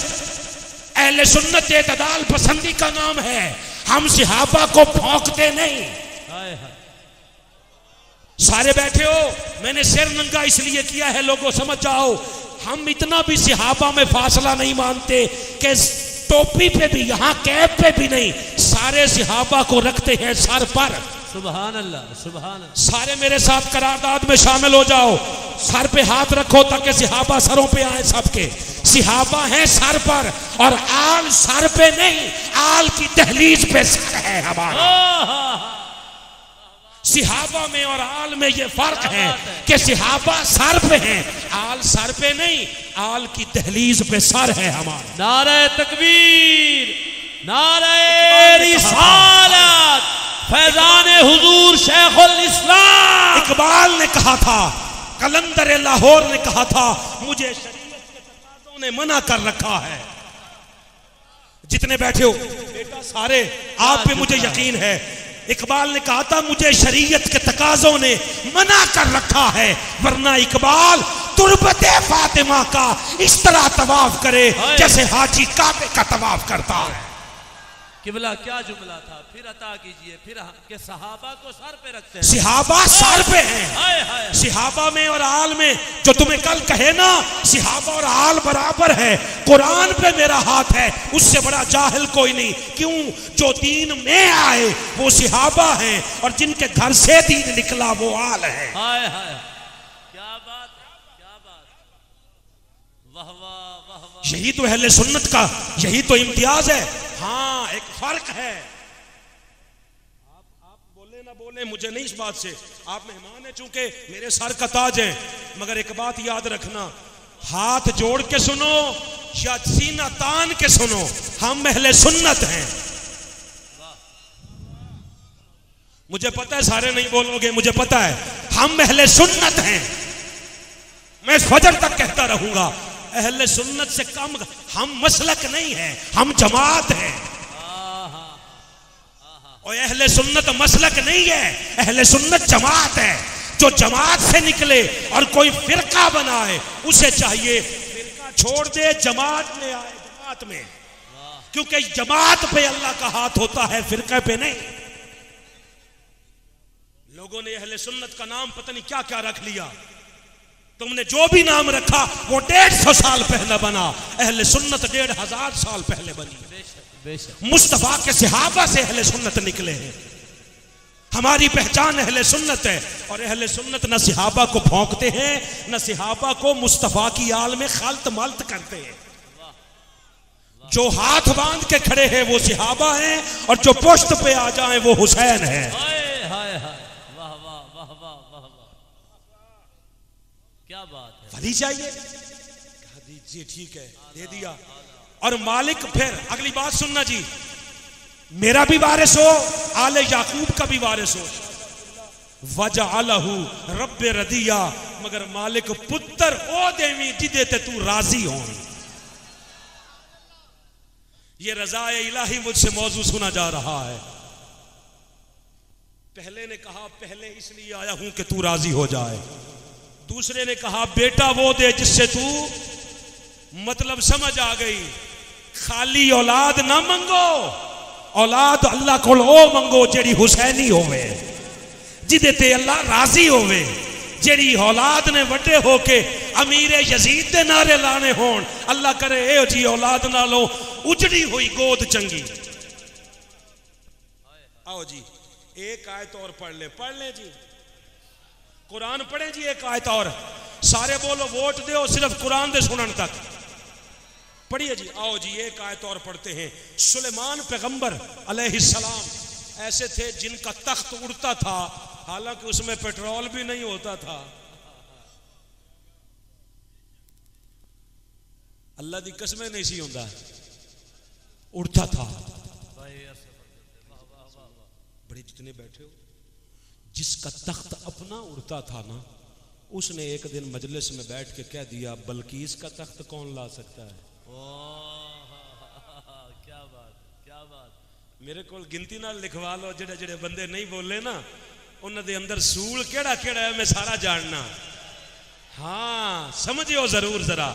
अहले सुन्नत एतदाल पसंदी का नाम है। हम सहाबा को भौंकते नहीं। हाय हाय। सारे बैठे हो, मैंने सिर नंगा इसलिए किया है लोगों समझ जाओ। हम इतना भी सहाबा में फासला नहीं मानते कि टोपी पे भी, यहाँ कैप पे भी नहीं, सारे सहाबा को रखते हैं सर पर। सुभान अल्लाह, सुभान अल्लाह। सारे मेरे साथ करारदाद में शामिल हो जाओ, सर पे हाथ रखो ताकि सहाबा सरों पे आए। सबके सहाबा हैं सर पर और आल सर पे नहीं, आल की दहलीज पे सर है हमारा। सहाबा में और आल में ये फर्क है कि सहाबा सर पे हैं, आल सर पे नहीं, आल की दहलीज पे सर है हमारा। नारे तकबीर, नारे रिसालत, फैजान हुजूर शेखुल इस्लाम। इकबाल ने कहा था, कलंदर लाहौर ने कहा था, मुझे शरीयत के तकाज़ों ने मना कर रखा है। जितने बैठे हो बेटा सारे, आप पे मुझे यकीन है। इकबाल ने कहा था मुझे शरीयत के तकाज़ों ने मना कर रखा है, वरना इकबाल तुरबते फातिमा का इस तरह तवाफ करे जैसे हाजी काबे का तवाफ करता है। किबला क्या जुमला था, फिर अता कीजिए। फिर के सहाबा को सर पे रखते हैं, सहाबा सर पे हैं। सहाबा में और आल में जो तुम्हें कल कहे ना, सहाबा और आल बराबर है। कुरान पे मेरा हाथ है, उससे बड़ा जाहिल कोई नहीं। क्यों? जो दीन में आए वो सहाबा हैं और जिनके घर से दीन निकला वो आल है। हाय हाय, क्या बात, क्या बात, वाह वाह वाह वाह। यही तो अहले सुन्नत का, यही तो इम्तियाज है। हाँ एक फर्क है। आप बोले ना बोले मुझे नहीं इस बात से, आप मेहमान हैं चूंकि मेरे सर का ताज है। मगर एक बात याद रखना, हाथ जोड़ के सुनो या सीना तान के सुनो, हम अहले सुन्नत हैं। मुझे पता है सारे नहीं बोलोगे, मुझे पता है हम अहले सुन्नत हैं। मैं फजर तक कहता रहूंगा अहले सुन्नत से कम हम मसलक नहीं है, हम जमात है। और अहले सुन्नत मसलक नहीं है, अहले सुन्नत जमात है। जो जमात से निकले और कोई फिरका बनाए उसे चाहिए फिरका छोड़ दे, जमात में आए, जमात में, क्योंकि जमात पे अल्लाह का हाथ होता है, फिरके पे नहीं। लोगों ने अहले सुन्नत का नाम पता नहीं क्या क्या रख लिया। तुमने जो भी नाम रखा वो 150 साल पहले बना, अहले सुन्नत 1500 साल पहले बनी। मुस्तफा के सहाबा से अहले सुन्नत निकले हैं। हमारी पहचान अहले सुन्नत है। और अहले सुन्नत न सहाबा को भौंकते हैं, न सहाबा को मुस्तफा की आल में खालत मालत करते हैं। जो हाथ बांध के खड़े हैं वो सहाबा हैं, और जो पुश्त पे आ जाएं वो हुसैन है। क्या बात है, वली चाहिए, कहा दीजिए ठीक है, दे दिया। और मालिक फिर अगली बात सुनना जी, मेरा भी वारिस हो, आले याकूब का भी वारिस हो। वजअलहु रब्बे रदिया, मगर मालिक पुत्र ओ देवी जिदे ते तू राजी हो। ये रज़ाए इलाही मुझसे मौजू सुना जा रहा है। पहले ने कहा पहले इसलिए आया हूं कि तू राजी हो जाए। दूसरे ने कहा बेटा वो दे जिससे तू, मतलब समझ आ गई, खाली औलाद ना मंगो, औलाद अल्लाह को ओ मंगो जेड़ी हुसैनी होवे, जिदे ते अल्लाह राजी होवे। जेड़ी औलाद ने वड्डे होके अमीर यजीद दे नारे लाने होन, अल्लाह करे ए जी औलाद ना लो, उजड़ी हुई गोद चंगी। आओ जी एक आयत और पढ़ ले जी, कुरान पढ़े जी एक आयत और, सारे बोलो वोट दो सिर्फ कुरान दे सुनन तक। पढ़िए जी, आओ जी एक आयत और पढ़ते हैं। सुलेमान पैगंबर अलैहिस्सलाम ऐसे थे जिनका तख्त उड़ता था, हालांकि उसमें पेट्रोल भी नहीं होता था। अल्लाह दी कसमें नहीं सी होता, उड़ता था। बड़े जितने बैठे हो, जिसका तख्त अपना उड़ता था ना, उसने एक दिन मजलिस में बैठ के कह दिया बल्कीस का तख्त कौन ला सकता है। क्या बात, क्या बात। मेरे को गिनती नाल लिखवा लो, जेड़े जेड़े बंदे नहीं बोले ना, उन्हां दे अंदर सूल केड़ा केड़ा है मैं सारा जानना। हाँ समझियो जरूर जरा।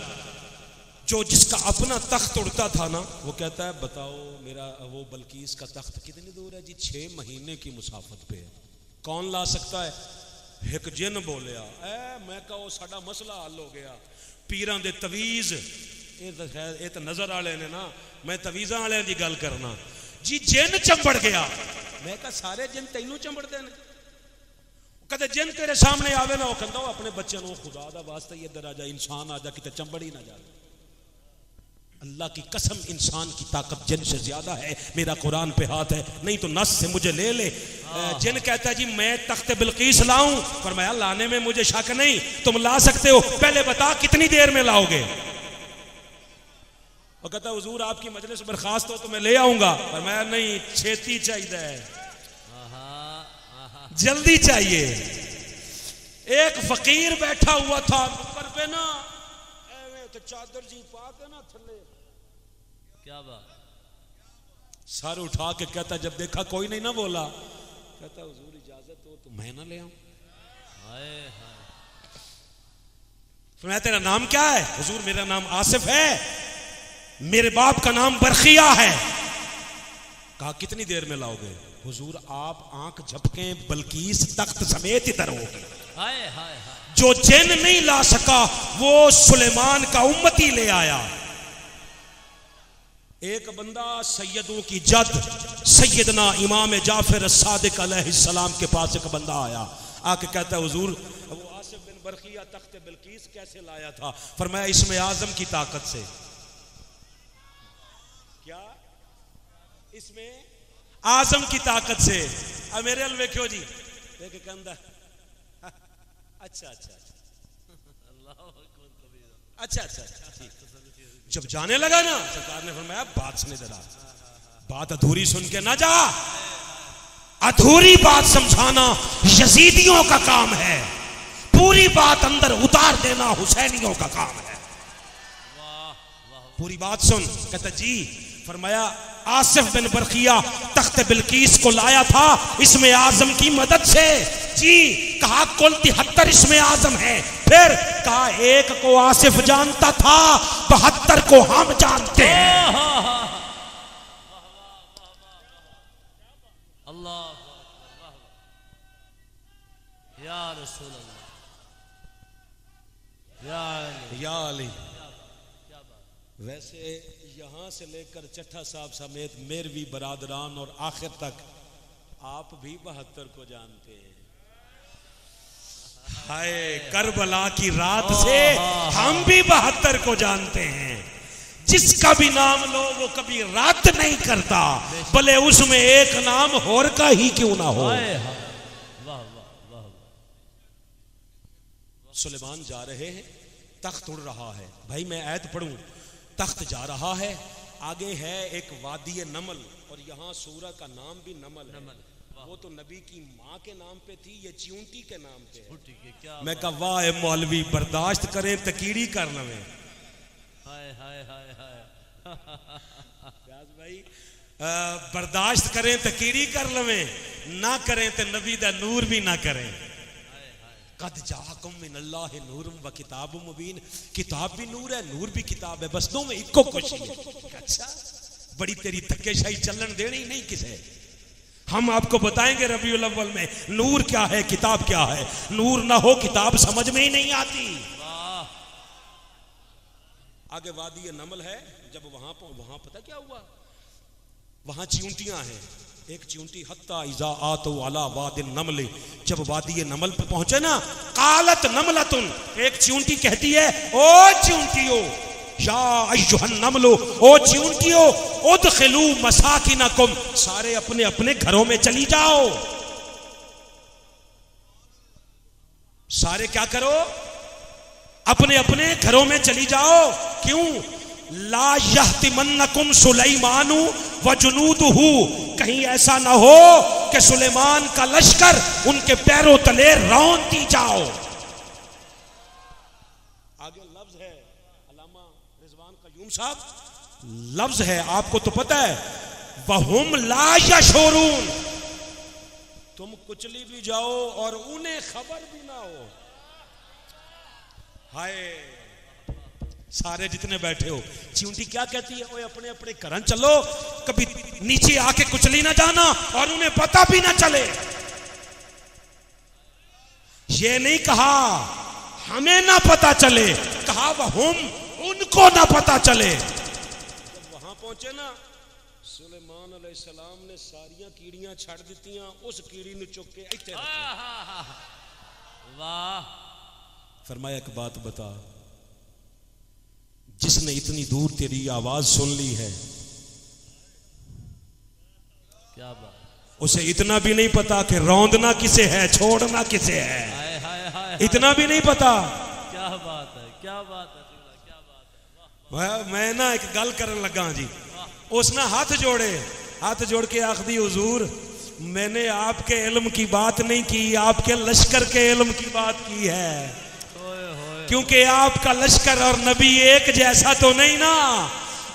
जो जिसका अपना तख्त उड़ता था ना, वो कहता है बताओ मेरा वो बल्कीस का तख्त कितनी दूर है जी, 6 महीने की मुसाफत पे है, कौन ला सकता है। एक जिन बोलिया, मैं कहो साडा मसला हल हो गया। पीरां दे तवीज, ये तो नजर वाले ने ना, मैं तवीजा वाले की गल करना जी। जिन चंबड़ गया, मैं कहा सारे जिन तेनू चंबड़ते हैं। कदे जिन तेरे सामने आवे ना, वो कहता अपने बच्चे को खुदा दा वास्ता इधर आ जा, इंसान आ जा, किते चंबड़ ही ना जा। अल्लाह की कसम इंसान की ताकत जिन से ज्यादा है। मेरा कुरान पे हाथ है, नहीं तो नस से मुझे ले ले। जिन कहता है जी मैं तख्त बिल्कीस लाऊं, फरमाया लाने में मुझे शक नहीं, तुम ला सकते हो, पहले बता कितनी देर में लाओगे। वो कहता हुजूर आपकी मजलिस बर्खास्त हो तो मैं ले आऊंगा, फरमाया नहीं छेती चाहिए, जल्दी चाहिए। एक फकीर बैठा हुआ था ऊपर पे ना, तो चादर जी पा के ना थले, क्या बात, सर उठा के कहता जब देखा कोई नहीं ना बोला, कहता हुजूर इजाजत हो तो मैं ना ले आऊं। मैं तेरा नाम क्या है। हुजूर मेरा नाम आसिफ है, मेरे बाप का नाम बरखिया है। कहा कितनी देर में लाओगे। हुजूर आप आंख झपके बल्कीस तख्त समेत इधर होगी। हाय हाय हाय। जो जिन नहीं ला सका वो सुलेमान का उम्मती ले आया। एक बंदा सैयदों की जद सैयदना इमाम जाफर सादिक अलैहिस्सलाम के पास एक बंदा आया, आके कहता है हुजूर वो आसिफ बिन बरखिया तख्त बिल्कीस कैसे लाया था। फरमाया इसमें आजम की ताकत से। क्या इसमें आजम की ताकत से। अब मेरे अल वेख्यो जी, देख कहंदा अच्छा अच्छा अच्छा अच्छा ठीक। जब जाने लगा ना, सरकार ने फरमाया बात सुने जरा, बात अधूरी सुन के ना जा। अधूरी बात समझाना यजीदियों का काम है, पूरी बात अंदर उतार देना हुसैनियों का काम है। पूरी बात सुन। कहता जी, फरमाया आसिफ बिन बरखिया तख्त बिल्कीस को लाया था इसमें आजम की मदद से। जी, कहा कुल 73 इसमें आजम है। फिर कहा एक को आसिफ जानता था, 72 को हम जानते हैं। अल्लाह या रसूल अल्लाह या अली। वैसे यहां से लेकर चट्ठा साहब समेत मेरवी बरादरान और आखिर तक आप भी 72 को जानते हैं। हाय करबला की रात से हम भी 72 को जानते हैं। जिसका भी नाम लो वो कभी रात नहीं करता, भले उसमें एक नाम होर का ही क्यों ना हो। सुलेमान जा रहे हैं, तख्त उड़ रहा है। भाई मैं आयत पढ़ूं, तख्त जा रहा है, आगे है एक वादी नमल, और यहाँ सूरह का नाम भी नमल है। वो तो नबी की माँ के नाम पे थी, ये चिऊंटी के नाम पे है। मैं कहा वाह मौलवी, बर्दाश्त करें तकीड़ी कर लवें। हाय हाय हाय हाय भाई बर्दाश्त करें तकीड़ी कर लवें, ना करें तो नबी दा नूर भी ना करें। कद जाकुम मिनल्लाहि नूरुम व किताबुम मुबीन, किताब भी नूर है, नूर भी किताब है, बस दो में इक्को कुछ ही है। अच्छा, बड़ी तेरी धक्केशाही चलन देनी नहीं किसे। हम आपको बताएंगे रबीउल अव्वल में नूर क्या है, किताब क्या है। नूर ना हो किताब समझ में ही नहीं आती। आगे वादी नमल है, जब वहां पता क्या हुआ, वहां चिऊंटियां हैं। एक चिऊंटी हत्ता इज़ा आतो अला वादिन नमल, जब वादी नमल पे पहुंचे ना, कालत नमलतुन, एक चिऊंटी कहती है ओ चिऊंटियो, या अय्युहन नमलो, ओ चिऊंटियो, उदखिलू मसाकिनकुम, सारे अपने अपने घरों में चली जाओ। सारे क्या करो, अपने अपने घरों में चली जाओ। क्यों? ला यहतिमन्नकुम सुलैमानु व जुनूदुहु, कहीं ऐसा ना हो कि सुलेमान का लश्कर उनके पैरों तले रौंद दी जाओ। आगे लफ्ज है अल्लामा रिजवान कयूम साहब, लफ्ज है आपको तो पता है, वहुम ला यशूरून, तुम कुचली भी जाओ और उन्हें खबर भी ना हो। हाय सारे जितने बैठे हो, चिऊंटी क्या कहती है, ओए अपने अपने घरन चलो, कभी नीचे आके कुचली ना जाना और उन्हें पता भी ना चले। ये नहीं कहा हमें ना पता चले, कहा वहुम, उनको ना पता चले। जब वहां पहुंचे ना, सुलेमान अलैहिस्सलाम ने सारियां कीड़ियां छड़ दित्तियां, उस कीड़ी ने चुक के इत्थे रखा। वाह। फरमाया एक बात बता, जिसने इतनी दूर तेरी आवाज सुन ली है, क्या बात, उसे इतना भी नहीं पता कि रौंदना किसे है, छोड़ना किसे है। हाय हाय हाय, इतना भी नहीं पता। क्या बात है, क्या बात है, क्या बात है। मैं ना एक गल करन लगा जी, उसने हाथ जोड़े, हाथ जोड़ के आखदी हुजूर, मैंने आपके इल्म की बात नहीं की, आपके लश्कर के इल्म की बात की है। क्योंकि आपका लश्कर और नबी एक जैसा तो नहीं ना,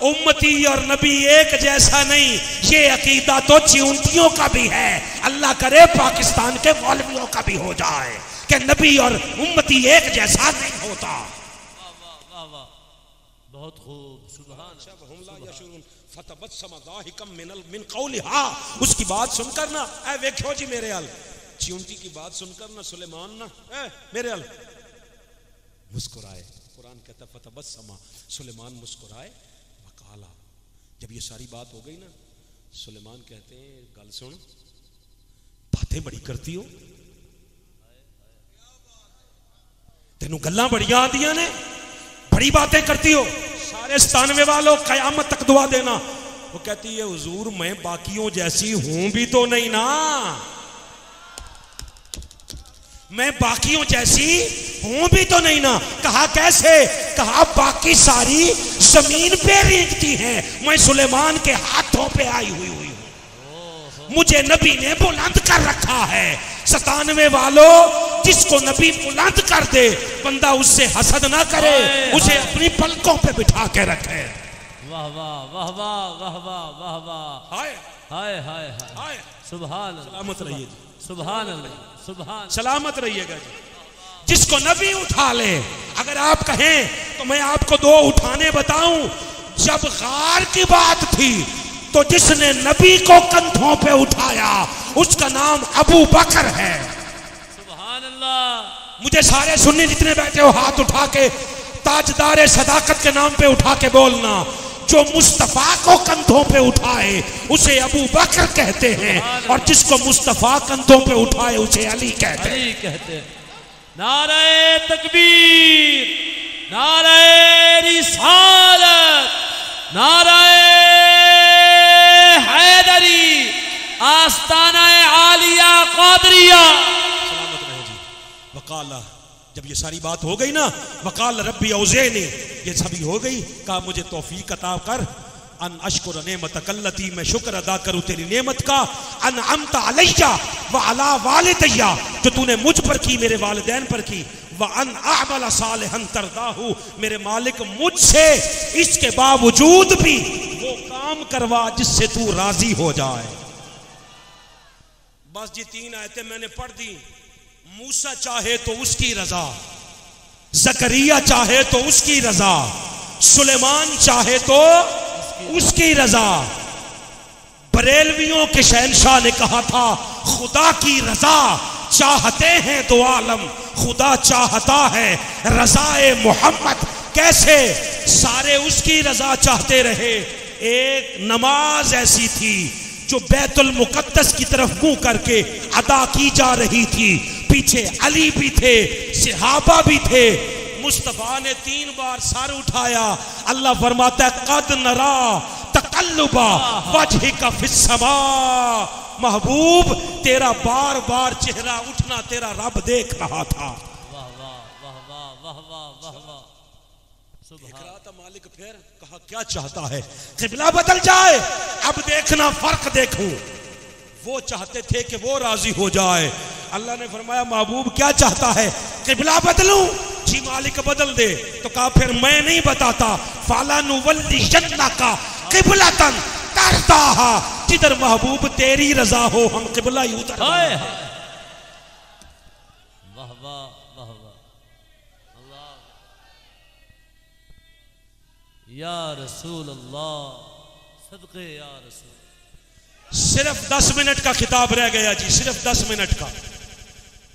उम्मती और नबी एक जैसा नहीं। ये अकीदा तो चिऊंटियों का भी है, अल्लाह करे पाकिस्तान के मौलवियों का भी हो जाए कि नबी और उम्मती एक जैसा नहीं होता। वाह वाह वाह वाह, बहुत खूब, सुभान अल्लाह। उसकी बात सुनकर ना, ऐ देखो जी मेरे अल, चिऊंटी की बात सुनकर ना सुलेमान ना मेरे अल मुस्कुराए। कुरान कहता फतबस्समा, सुलेमान मुस्कुराए। वकाला, जब ये सारी बात हो गई ना, सुलेमान कहते हैं गल सुन, बातें बड़ी करती हो, तेनू गल्लां बड़ियां आंदियां ने, बड़ी बातें करती हो, सारे 97 वालों कयामत तक दुआ देना। वो कहती है हुजूर मैं बाकियों जैसी हूं भी तो नहीं ना, मैं बाकियों जैसी हूं भी तो नहीं ना। कहा कैसे? कहा बाकी सारी जमीन पे रेंगती हैं, मैं सुलेमान के हाथों पे आई हुई हूं, मुझे नबी ने बुलंद कर रखा है। 97 वालों, जिसको नबी बुलंद कर दे, बंदा उससे हसद ना करे, उसे अपनी पलकों पे बिठा के रखे। वाह वाह वाह वाह वाह वाह वाह वाह। हाय हाय हाय हाय हाय। सुभान सलामत रहिए, सुभान अल्लाह, सुभान। सलामत रहिएगा जी। जिसको नबी उठा ले, अगर आप कहें तो मैं आपको दो उठाने बताऊं। जब गार की बात थी तो जिसने नबी को कंधों पे उठाया उसका नाम अबू बकर है। सुभान अल्लाह। मुझे सारे सुन्नी जितने बैठे हो हाथ उठा के ताजदारे सदाकत के नाम पे उठा के बोलना, जो मुस्तफा को कंधों पे उठाए उसे अबू बकर कहते हैं, और जिसको मुस्तफा कंधों पे उठाए उसे अली कहते हैं। अली कहते हैं। नारे तकबीर, नारे रिसालत, नारे हैदरी, आस्ताना आलिया कादरिया। सलामत रहे जी। वकाला, जब ये सारी बात हो गई ना, वकाल रब्बी औज़ेनी, ये सभी हो गई, कहा मुझे तौफीक अता कर, अन अशकुर नेमतक अल्लती, मैं शुक्र अदा करूं तेरी नेमत का, अन अमता अलैया व अला वालिदैया, जो तूने मुझ पर की, मेरे वालिदैन पर की, व अन अअमल सालिहन तरदाहु, मेरे मालिक मुझसे इसके बावजूद भी वो काम करवा जिससे तू राजी हो जाए। बस ये 3 आयतें मैंने पढ़ दी। मूसा चाहे तो उसकी रजा, जकरिया चाहे तो उसकी रजा, सुलेमान चाहे तो उसकी रजा। बरेलवियों के शहंशाह ने कहा था, खुदा की रजा चाहते हैं दो आलम, खुदा चाहता है रजाए मोहम्मद। कैसे? सारे उसकी रजा चाहते रहे। एक नमाज ऐसी थी जो बैतुल मुकद्दस की तरफ मुंह करके अदा की जा रही थी, पीछे अली भी थे, सहाबा भी थे। मुस्तफा ने 3 बार सर उठाया। अल्लाह फरमाता है, कद नरा तकल्लुबा वजहिका फिस्समा, महबूब तेरा बार बार चेहरा उठना तेरा रब देख रहा था। वाह वाह वाह वाह वाह वाह वाह वाह। देख रहा था मालिक, फिर कहा क्या चाहता है? किबला बदल जाए, अब देखना फर्क देखूं। वो चाहते थे कि वो राजी हो जाए। अल्लाह ने फरमाया, महबूब क्या चाहता है? किबला बदलूं? जी मालिक बदल दे। तो कहा फिर मैं नहीं बताता, फाला नुवल्लियन्नका किबलतन तरदाहा, जिधर महबूब तेरी रजा हो हम किबला ही उतर। हाय हाय। वाह वाह वाह वाह। अल्लाह या रसूल अल्लाह, सदके या रसूल। सिर्फ 10 मिनट का खिताब रह गया जी, सिर्फ 10 मिनट का।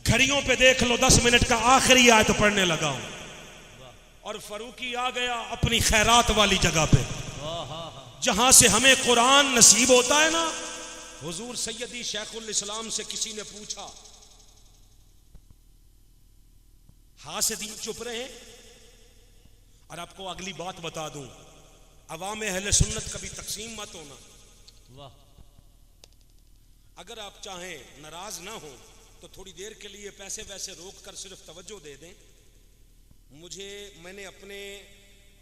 घड़ियों पे देख लो, 10 मिनट का आखिरी आयत पढ़ने लगा हूं। और फरूकी आ गया अपनी खैरात वाली जगह पे, जहां से हमें कुरान नसीब होता है ना। हुजूर सैयदी शेखुल इस्लाम से किसी ने पूछा, हासिदीन चुप रहे। और आपको अगली बात बता दूं, अवाम अहले सुन्नत कभी तकसीम मत होना। वाह। अगर आप चाहें नाराज ना हो तो थोड़ी देर के लिए पैसे वैसे रोक कर सिर्फ तवज्जो दे दें। मैंने अपने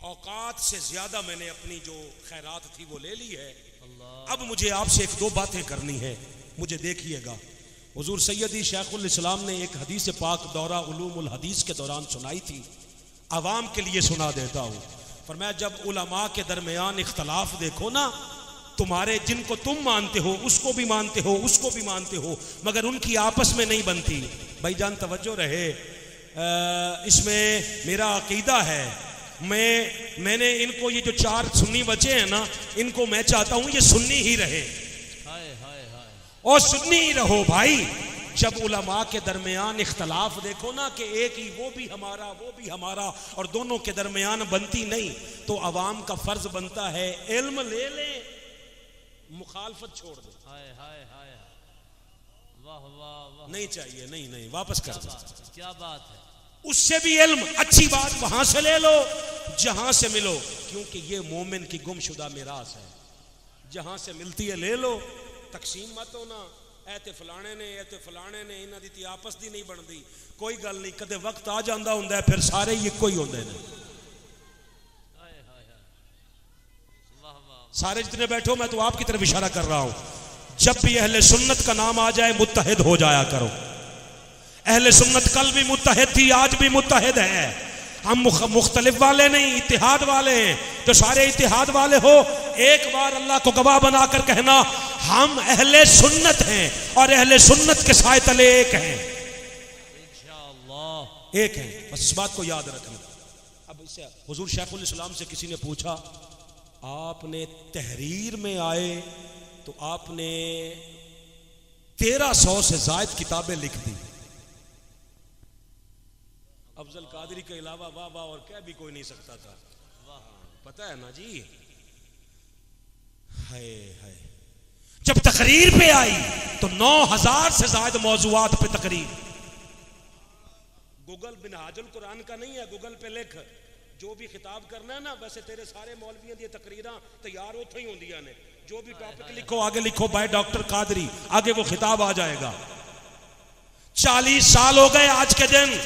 औकात से ज्यादा मैंने अपनी जो खैरात थी वो ले ली है। अब मुझे आपसे 1-2 बातें करनी है, मुझे देखिएगा। हुजूर सैयदी शेखुल इस्लाम ने एक हदीस पाक दौरा उलूमुल हदीस के दौरान सुनाई थी, आवाम के लिए सुना देता हूँ। फरमाया, जब उलमा के दरमियान इख्तलाफ देखो ना, तुम्हारे जिनको तुम मानते हो उसको भी मानते हो, उसको भी मानते हो, मगर उनकी आपस में नहीं बनती। भाईजान तवज्जो रहे, इसमें मेरा अकीदा है, मैंने इनको ये जो 4 सुन्नी बचे हैं ना, इनको मैं चाहता हूं ये सुन्नी ही रहे। हाय हाय हाय। और सुन्नी ही रहो भाई। जब उलमा के दरमियान इख्तलाफ देखो ना कि एक ही वो भी हमारा वो भी हमारा, और दोनों के दरमियान बनती नहीं, तो अवाम का फर्ज बनता है इल्म ले ले, मुखालफत छोड़ दो। हाय हाय हाय। वाह वाह वाह। नहीं चाहिए, नहीं नहीं, वापस कर दो। क्या बात है। उससे भी इल्म, अच्छी बात वहां से ले लो जहां से मिलो, क्योंकि ये मोमिन की गुमशुदा मिरास है। जहां से मिलती है ले लो, तकसीम मत होना। ऐते फलाने ने इन्हां दी आपस दी नहीं बनती। कोई गल नहीं, कदे वक्त आ जांदा हुंदा है, फिर सारे ही इक्को ही होंदे ने। सारे जितने बैठो, मैं तो आपकी तरफ इशारा कर रहा हूं। जब भी अहले सुन्नत का नाम आ जाए, मुत्तहिद हो जाया करो। अहले सुन्नत कल भी मुत्तहिद थी, आज भी मुत्तहिद है। हम मुख्तलिफ वाले नहीं, इत्तिहाद वाले हैं। तो सारे इत्तिहाद वाले हो, एक बार अल्लाह को गवाह बनाकर कहना हम अहले सुन्नत हैं और अहले सुन्नत के साए तले एक हैं, इंशाअल्लाह एक हैं। बस इस बात को याद रखना। अब इससे हुजूर शेखुल इस्लाम से किसी ने पूछा, आपने तहरीर में आए तो आपने 1300 से जायद किताबें लिख दी। अफजल कादरी के अलावा वाह वाह और क्या भी कोई नहीं सकता था, पता है ना जी। हाय हाय, जब तकरीर पे आई तो 9000 से ज्यादा मौजूआत पे तकरीर। गूगल मिनहाजुल कुरान का नहीं है, गूगल पे लिख जो भी खिताब करना है ना, वैसे तेरे सारे मौलवियों दी तकरीरां तैयार उतो ही होंदियां ने। जो भी टॉपिक लिखो आगे लिखो बाय डॉक्टर कादरी, आगे वो खिताब आ जाएगा। 40 साल हो गए आज के दिन।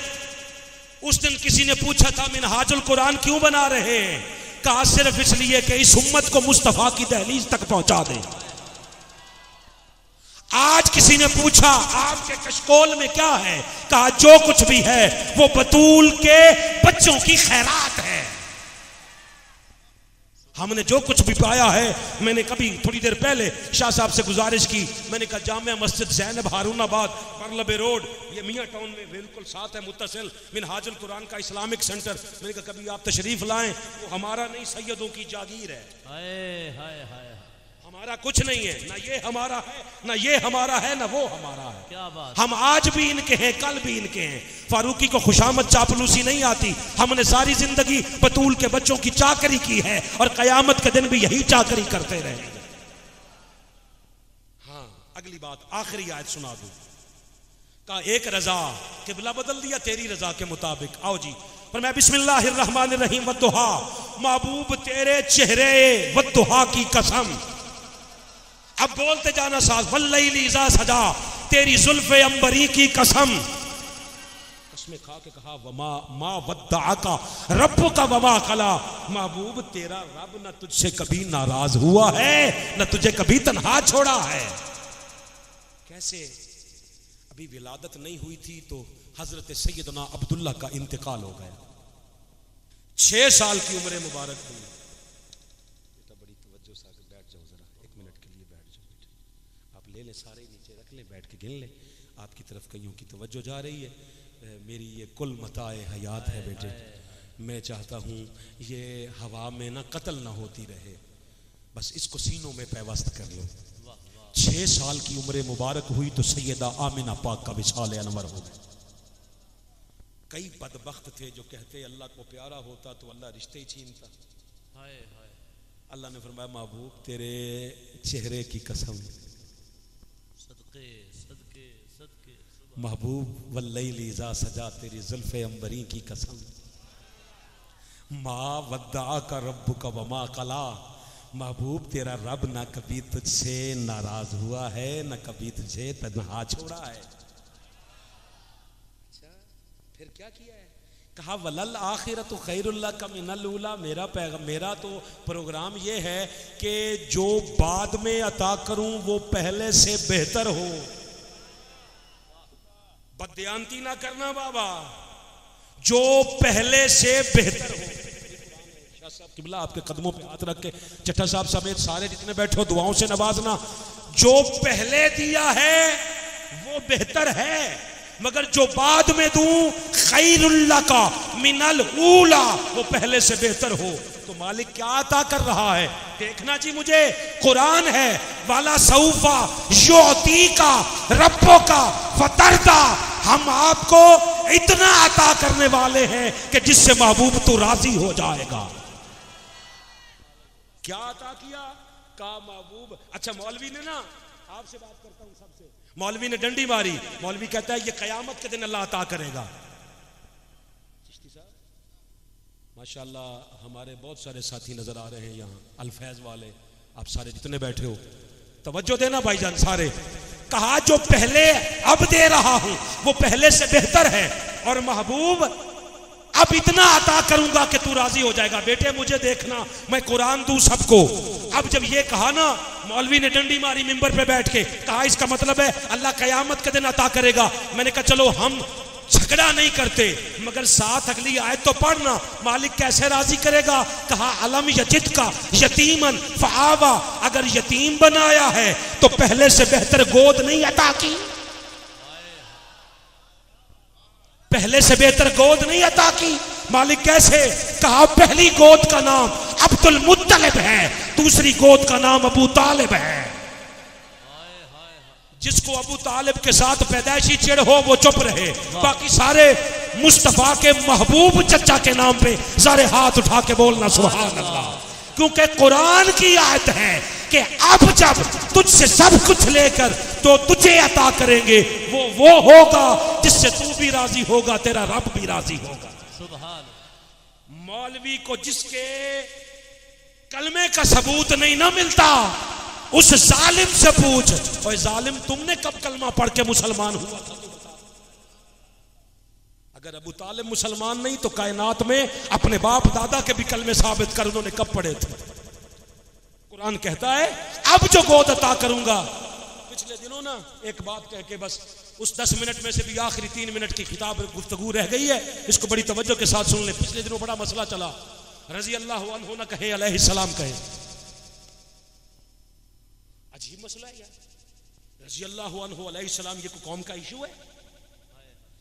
उस दिन किसी ने पूछा था मिनहाजुल कुरान क्यों बना रहे हैं, कहा सिर्फ इसलिए कि इस उम्मत को मुस्तफा की दहलीज तक पहुंचा दें। आज किसी ने पूछा आपके कशकोल में क्या है, कहा जो कुछ भी है वो बतूल के बच्चों की खैरात है। हमने जो कुछ भी पाया है, मैंने कभी थोड़ी देर पहले शाह साहब से गुजारिश की, मैंने कहा जामिया मस्जिद ज़ैनब हारूनाबाद परलबे रोड, ये मियाँ टाउन में बिल्कुल साथ है मुत्तसिल, मिनहाजुल कुरान का इस्लामिक सेंटर। मैंने कहा कभी आप तशरीफ लाएं, वो हमारा नहीं सैयदों की जागीर है। हाय हाय हाय, हमारा कुछ नहीं है, ना ये हमारा है, ना ये हमारा है, ना वो हमारा है। क्या बात। हम आज भी इनके हैं, कल भी इनके हैं। फारूकी को खुशामद चापलूसी नहीं आती। हमने सारी जिंदगी बतूल के बच्चों की चाकरी की है और कयामत के दिन भी यही चाकरी करते रहेंगे। हाँ, अगली बात आखिरी आयत सुना दूं। का एक रजा किबला बदल दिया तेरी रजा के मुताबिक। आओ जी, पर मैं बिस्मिल्लाहिर्रहमानिर्रहीम वद्दुहा, महबूब तेरे चेहरे वद्दुहा की कसम। अब बोलते जाना साथ, वल्लैली इज़ा सजा, तेरी जुल्फ़े अंबरी की कसम। उसमें खा के कहा वमा मा वद्दाका रब्बुका वमा कला, महबूब तेरा रब न तुझसे कभी नाराज हुआ है, न तुझे कभी तन्हा छोड़ा है। कैसे? अभी विलादत नहीं हुई थी तो हजरत सैयदना अब्दुल्ला का इंतकाल हो गया। 6 साल की उम्र मुबारक हुई। बेटा बड़ी तवज्जो से आगे बैठ जाओ, जरा 1 मिनट के लिए बैठ जाओ बेटा। आप ले ले, सारे नीचे रख ले, बैठ के गिन ले। आपकी तरफ कईयों की तवज्जो जा रही है। मेरी ये कुल मताए हयात है बेटे। मैं चाहता हूँ ये हवा में ना कत्ल ना होती रहे, बस इसको सीनों में पैवस्त कर लो। 6 साल की उम्र मुबारक हुई तो सैयदा आमिना पाक का विशाल अनवर हो गया। कई बदबख्त थे जो कहते अल्लाह को प्यारा होता तो अल्लाह रिश्ते ही छीनता। हाय हाय, अल्लाह ने फरमाया महबूब तेरे चेहरे की कसम, सदके सदके सदके महबूब वल्लैली इज़ा सजा, तेरी जुल्फ़े अंबरी की कसम। मा वद्दा का रब्बु का वमा कला, महबूब तेरा रब ना कभी तुझसे नाराज हुआ है, ना कभी तुझे तन्हा छोड़ा है। अच्छा, फिर क्या किया है? कहा वलल आखिरतु खैरुल लक मिनल ऊला, मेरा तो प्रोग्राम ये है कि जो बाद में अता करूं वो पहले से बेहतर हो। बदयांती ना करना बाबा, जो पहले से बेहतर हो। किबला आपके कदमों पे हाथ रख के चट्टा साहब समेत सारे जितने बैठे हो दुआओं से नवाजना। जो पहले दिया है वो बेहतर है, मगर जो बाद में दूं खैरुल्ला का मिनल ऊला, वो पहले से बेहतर हो। तो मालिक क्या अता कर रहा है देखना जी। मुझे कुरान है वाला सऊफा योती का रब्बो का फतरदा, हम आपको इतना अता करने वाले हैं कि जिससे महबूब तू राजी हो जाएगा। क्या अता किया? का महबूब। अच्छा मौलवी ने ना, आपसे बात करता हूं सबसे, मौलवी ने डंडी मारी। मौलवी कहता है ये कयामत के दिन अल्लाह अता करेगा। चिश्ती साहब माशाल्लाह हमारे बहुत सारे साथी नजर आ रहे हैं यहाँ, अल्फैज वाले, आप सारे जितने बैठे हो तवज्जो देना भाईजान सारे। कहा जो पहले अब दे रहा हूं वो पहले से बेहतर है, और महबूब अब इतना अता करूंगा कि तू राजी हो जाएगा। बेटे मुझे देखना, मैं कुरान दूं सबको। अब जब ये कहा ना, मौलवी ने डंडी मारी मिंबर पे बैठ के, कहा इसका मतलब है अल्लाह कयामत के दिन अता करेगा। मैंने कहा चलो हम झगड़ा नहीं करते, मगर साथ अगली आयत तो पढ़ना, मालिक कैसे राजी करेगा। कहा अलम यजिद का यतीमन फआवा, अगर यतीम बनाया है तो पहले से बेहतर गोद नहीं अता की, पहले से बेहतर गोद नहीं अता की। मालिक कैसे? कहा पहली गोद का नाम अब्दुल मुत्तलिब है, दूसरी गोद का नाम अबू तालिब है। जिसको अबू तालिब के साथ पैदाइशी चिड़ हो वो चुप रहे, बाकी सारे मुस्तफा के महबूब चचा के नाम पे सारे हाथ उठा के बोलना सुभान अल्लाह। क्योंकि कुरान की आयत है कि अब जब तुझसे सब कुछ लेकर तो तुझे अता करेंगे, वो होगा जिससे तू भी राजी होगा, तेरा रब भी राजी होगा। सुभान। मौलवी को जिसके कलमे का सबूत नहीं ना मिलता, उस जालिम से पूछ, ओए जालिम तुमने कब कलमा पढ़ के मुसलमान हुआ था? अगर अबू तालिब मुसलमान नहीं तो कायनात में अपने बाप दादा के भी कलमे साबित कर, उन्होंने कब पढ़े थे? कुरान कहता है अब जो गोद अता करूंगा। पिछले दिनों ना एक बात कह के बस उस 10 मिनट में से भी आखिरी 3 मिनट की खिताब गुफ्तगू रह गई है, इसको बड़ी तवज्जो के साथ सुन ले। पिछले दिनों बड़ा मसला चला, रजी अल्लाह अन्हु न कहे अलैहिस्सलाम कहे, अजीब मसला है यार। रजी अल्लाह अन्हु अलैहिस्सलाम ये कोई कौम का इशू है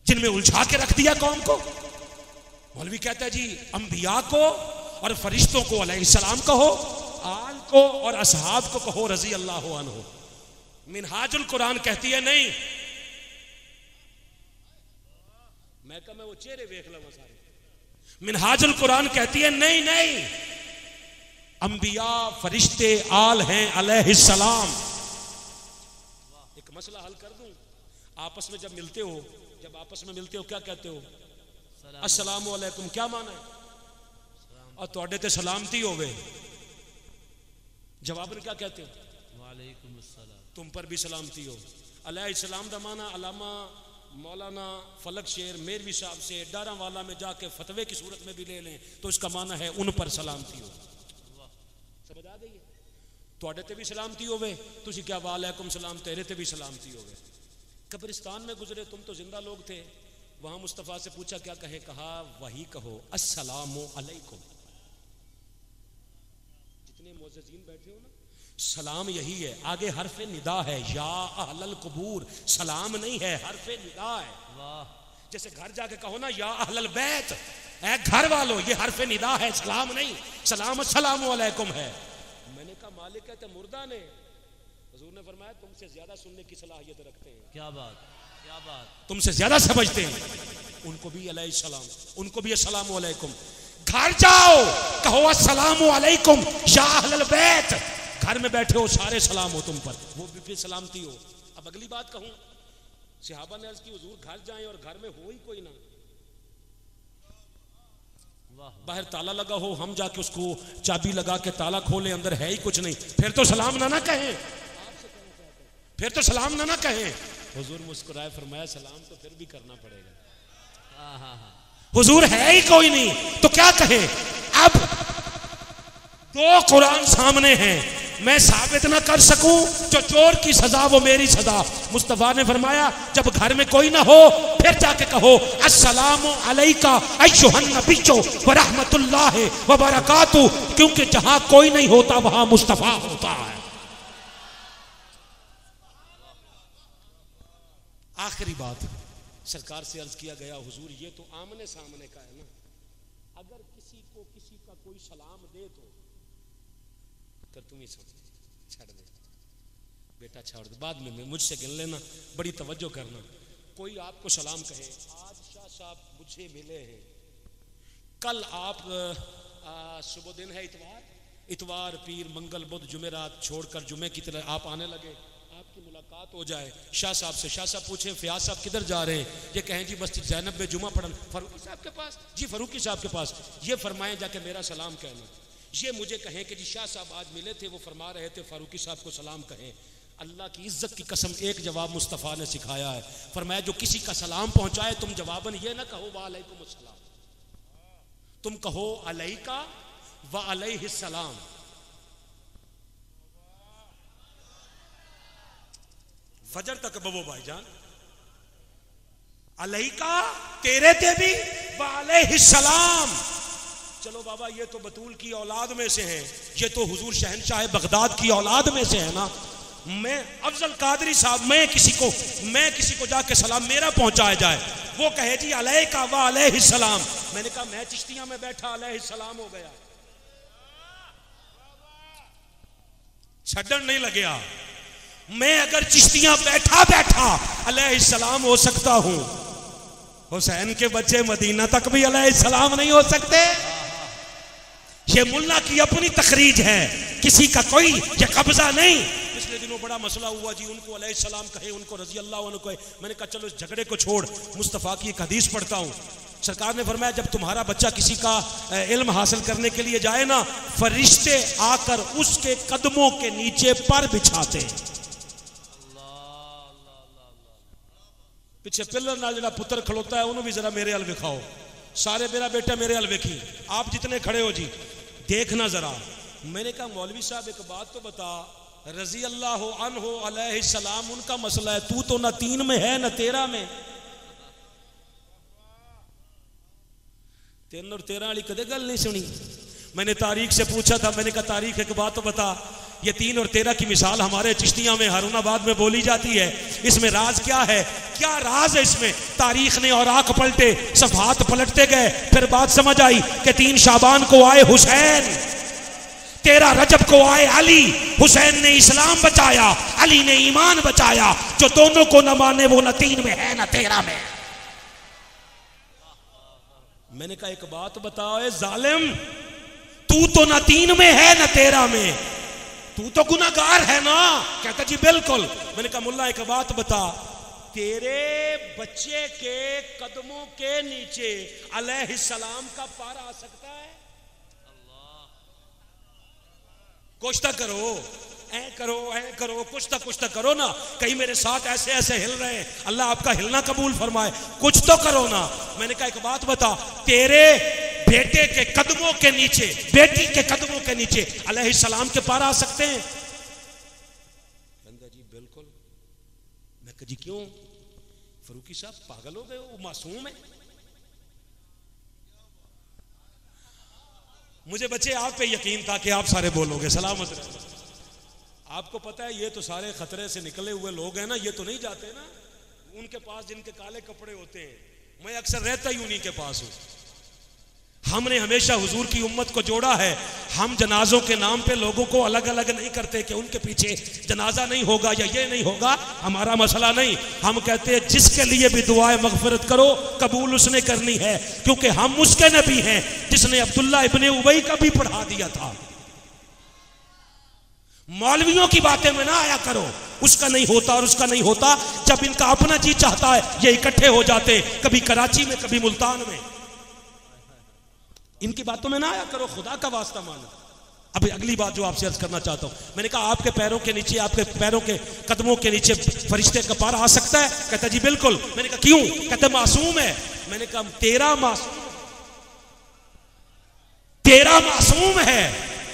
जिनमें उलझा के रख दिया कौम को। मौलवी कहता है जी अंबिया को और फरिश्तों को अलैहिस्सलाम कहो, आल को और असहाब को कहो रजी अल्लाह अन्हु। मिनहाजुल कुरान कहती है नहीं, मैं कहा मैं वो चेहरे देख लूंगा सारे। मिनहाजुल कुरान कहती है नहीं नहीं, अंबिया फरिश्ते आल हैं अलैहिस्सलाम। एक मसला हल कर दूं, आपस में जब मिलते हो, जब आपस में मिलते हो क्या कहते हो? अस्सलामु अलैकुम। क्या माना है? और तोड़े ते सलामती हो गए, जवाब में क्या कहते हो? वालेकुम अस्सलाम। तुम पर भी सलामती हो। अलैहिस्सलाम दा माना अलामा मौलाना फलक शेर मेरवी साहब से डारा वाला में जाके फतवे की सूरत में भी ले लें तो इसका माना है उन पर सलामती हो। समझ आ गई? तोड़े ते भी सलामती हो गए, तुसी क्या वालेकुम सलाम, तेरे ते भी सलामती हो गए। कब्रिस्तान में गुजरे, तुम तो जिंदा लोग थे, वहां मुस्तफा से पूछा क्या कहे? कहा वही कहो अस्सलामु अलैकुम। जितने मुअज्जिज़ीन बैठे हो ना, सलाम यही है, आगे हरफे निदा है, या अहलल कुबूर, सलाम नहीं है, हरफे निदा है। वाह। जैसे घर जाके कहो ना या अहलल बैत, ऐ घर वालों, ये हरफे निदा है, सलाम नहीं। सलाम अस्सलामु अलैकुम है। मैंने कहा मालिक कहते मुर्दा ने, हुजूर ने फरमाया तुमसे ज्यादा सुनने की सलाहियत रखते हैं। क्या बात, क्या बात, तुमसे ज्यादा समझते हैं। उनको भी अलैहिस्सलाम, उनको भी अस्सलामु अलैकुम। घर जाओ कहो अस्सलामु अलैकुम या अहलल बैत, घर में बैठे हो सारे सलाम हो तुम पर, वो भी फिर सलामती हो। अब अगली बात कहूं, सहाबा ने अर्ज की हुजूर घर जाएं और घर में हो ही कोई ना, बाहर ताला लगा हो, हम जाके उसको चाबी लगा के ताला खोले, अंदर है ही कुछ नहीं, फिर तो सलाम ना कहें, फिर तो सलाम ना कहें। हुजूर मुस्कुराए, फरमाया सलाम तो फिर भी करना पड़ेगा। हुजूर है ही कोई नहीं तो क्या कहें? अब दो कुरान सामने हैं, मैं साबित ना कर सकूं जो चोर की सजा वो मेरी सजा। मुस्तफा ने फरमाया जब घर में कोई ना हो फिर जाके कहो अस्सलामु अलैका अय्युहन नबिय्यु व रहमतुल्लाहि व बरकातुहू, क्योंकि जहां कोई नहीं होता वहां मुस्तफा होता है। आखिरी बात सरकार से अर्ज किया गया, हुजूर ये तो आमने सामने का है ना, अगर किसी को किसी का कोई सलाम दे तो कर तुम ही छोड़ दे बेटा, छोड़ दे, बाद में मुझसे गिन लेना, बड़ी तवज्जो करना। कोई आपको सलाम कहे, आज शाह साहब मुझे मिले हैं, कल आप सुबह दिन है इतवार, इतवार पीर मंगल बुध जुमेरात छोड़कर जुमे की तरह आप आने लगे, आपकी मुलाकात हो जाए शाह साहब से, शाह साहब पूछे फयाज साहब किधर जा रहे हैं? ये कहें जी मस्जिद ज़ैनब में जुमा पढ़न। फारूकी साहब के पास? जी फारूकी साहब के पास। ये फरमाएं जाके मेरा सलाम कहना। ये मुझे कहें कि जी शाह साहब आज मिले थे, वो फरमा रहे थे फारूकी साहब को सलाम कहें। अल्लाह की इज्जत की कसम एक जवाब मुस्तफ़ा ने सिखाया है, फरमाया जो किसी का सलाम पहुंचाए तुम जवाबन ये ना कहो वालेकुम अस्सलाम, तुम कहो अलैका व अलैहिस्सलाम। फजर तक बबो भाईजान, अलैका तेरे ते भी वालैहिस्सलाम। चलो बाबा ये तो बतूल की औलाद में से है, ये तो हुजूर शहनशाह बगदाद की औलाद में से है ना। मैं अफजल कादरी साहब मैं किसी को जाके सलाम मेरा पहुंचाया जाए, वो कहे जी अलैका व अलैहिस्सलाम, मैंने कहा मैं चिश्तिया में बैठा अलैहिस्सलाम हो गया, छड्डन नहीं लगया। मैं अगर चिश्तिया बैठा बैठा अलैहिस्सलाम हो सकता हूं, हुसैन के बच्चे मदीना तक भी अलैहिस्सलाम नहीं हो सकते। ये मुल्ला की अपनी तकरीज है, किसी का कोई ये कब्जा नहीं। पिछले दिनों बड़ा मसला हुआ जी, उनको अलैहिस्सलाम कहे, उनको रजी अल्लाह अन्हु कहे। मैंने कहा चलो इस झगड़े को छोड़, मुस्तफ़ा की एक हदीस पढ़ता हूँ। सरकार ने फरमाया जब तुम्हारा बच्चा किसी का इल्म हासिल करने के लिए जाए ना, फरिश्ते आकर उसके कदमों के नीचे पर बिछाते। पिछे पिलर नाल जरा पुत्र खलोता है, उन्होंने भी जरा मेरे अल विखाओ, सारे मेरा बेटा मेरे अल वेखी, आप जितने खड़े हो जी देखना जरा। मैंने कहा मौलवी साहब एक बात तो बता, रजी अल्लाह अन्हु अलैहिस्सलाम उनका मसला है, तू तो ना 3 में है ना 13 में। 3 और 13 वाली कदे गल नहीं सुनी। मैंने तारीख से पूछा था, मैंने कहा तारीख एक बात तो बता, ये 3 और 13 की मिसाल हमारे चिश्तिया में हारूनाबाद में बोली जाती है, इसमें राज क्या है? क्या राज है इसमें? तारीख ने और आंख पलटे, सफात पलटते गए, फिर बात समझ आई कि 3 शाबान को आए हुसैन, 13 रजब को आए अली। हुसैन ने इस्लाम बचाया, अली ने ईमान बचाया। जो दोनों को न माने वो न 3 में है न 13 में। मैंने कहा एक बात बताओ ए जालिम, तू तो न 3 में है न 13 में, तू तो गुनाहगार है ना। कहता जी बिल्कुल। मैंने कहा मुल्ला एक बात बता, तेरे बच्चे के कदमों के नीचे अलैहिस्सलाम का पारा आ सकता है? कुछ तो करो, ऐ करो, कुछ तो करो ना। कहीं मेरे साथ ऐसे ऐसे हिल रहे हैं, अल्लाह आपका हिलना कबूल फरमाए, कुछ तो करो ना। मैंने कहा एक बात बता, तेरे बेटे के कदमों के नीचे, बेटी के कदमों के नीचे अलैहिस्सलाम के पारा आ सकते हैं? जी बिल्कुल। मैं कहा जी क्यों? फरूकी साहब पागल हो गए, वो मासूम है। मुझे बच्चे आप पे यकीन था कि आप सारे बोलोगे, सलामत रहे। आपको पता है ये तो सारे खतरे से निकले हुए लोग हैं ना, ये तो नहीं जाते ना उनके पास जिनके काले कपड़े होते हैं। मैं अक्सर रहता ही उन्हीं के पास हूं। हमने हमेशा हुजूर की उम्मत को जोड़ा है। हम जनाजों के नाम पे लोगों को अलग अलग नहीं करते कि उनके पीछे जनाजा नहीं होगा या ये नहीं होगा, हमारा मसला नहीं। हम कहते हैं जिसके लिए भी दुआए मगफिरत करो, कबूल उसने करनी है, क्योंकि हम उसके नबी हैं जिसने अब्दुल्ला इब्ने उबई का भी पढ़ा दिया था। मौलवियों की बातें में ना आया करो, उसका नहीं होता और उसका नहीं होता। जब इनका अपना जी चाहता है ये इकट्ठे हो जाते, कभी कराची में कभी मुल्तान में। इनकी बातों में ना आया करो, खुदा का वास्ता मानो। अभी अगली बात जो आपसे अर्ज करना चाहता हूं, मैंने कहा आपके पैरों के नीचे, आपके पैरों के कदमों के नीचे फरिश्ते का पारा आ सकता है? कहता जी बिल्कुल। मैंने कहा क्यों? कहता मासूम है। मैंने कहा तेरा मासूम है,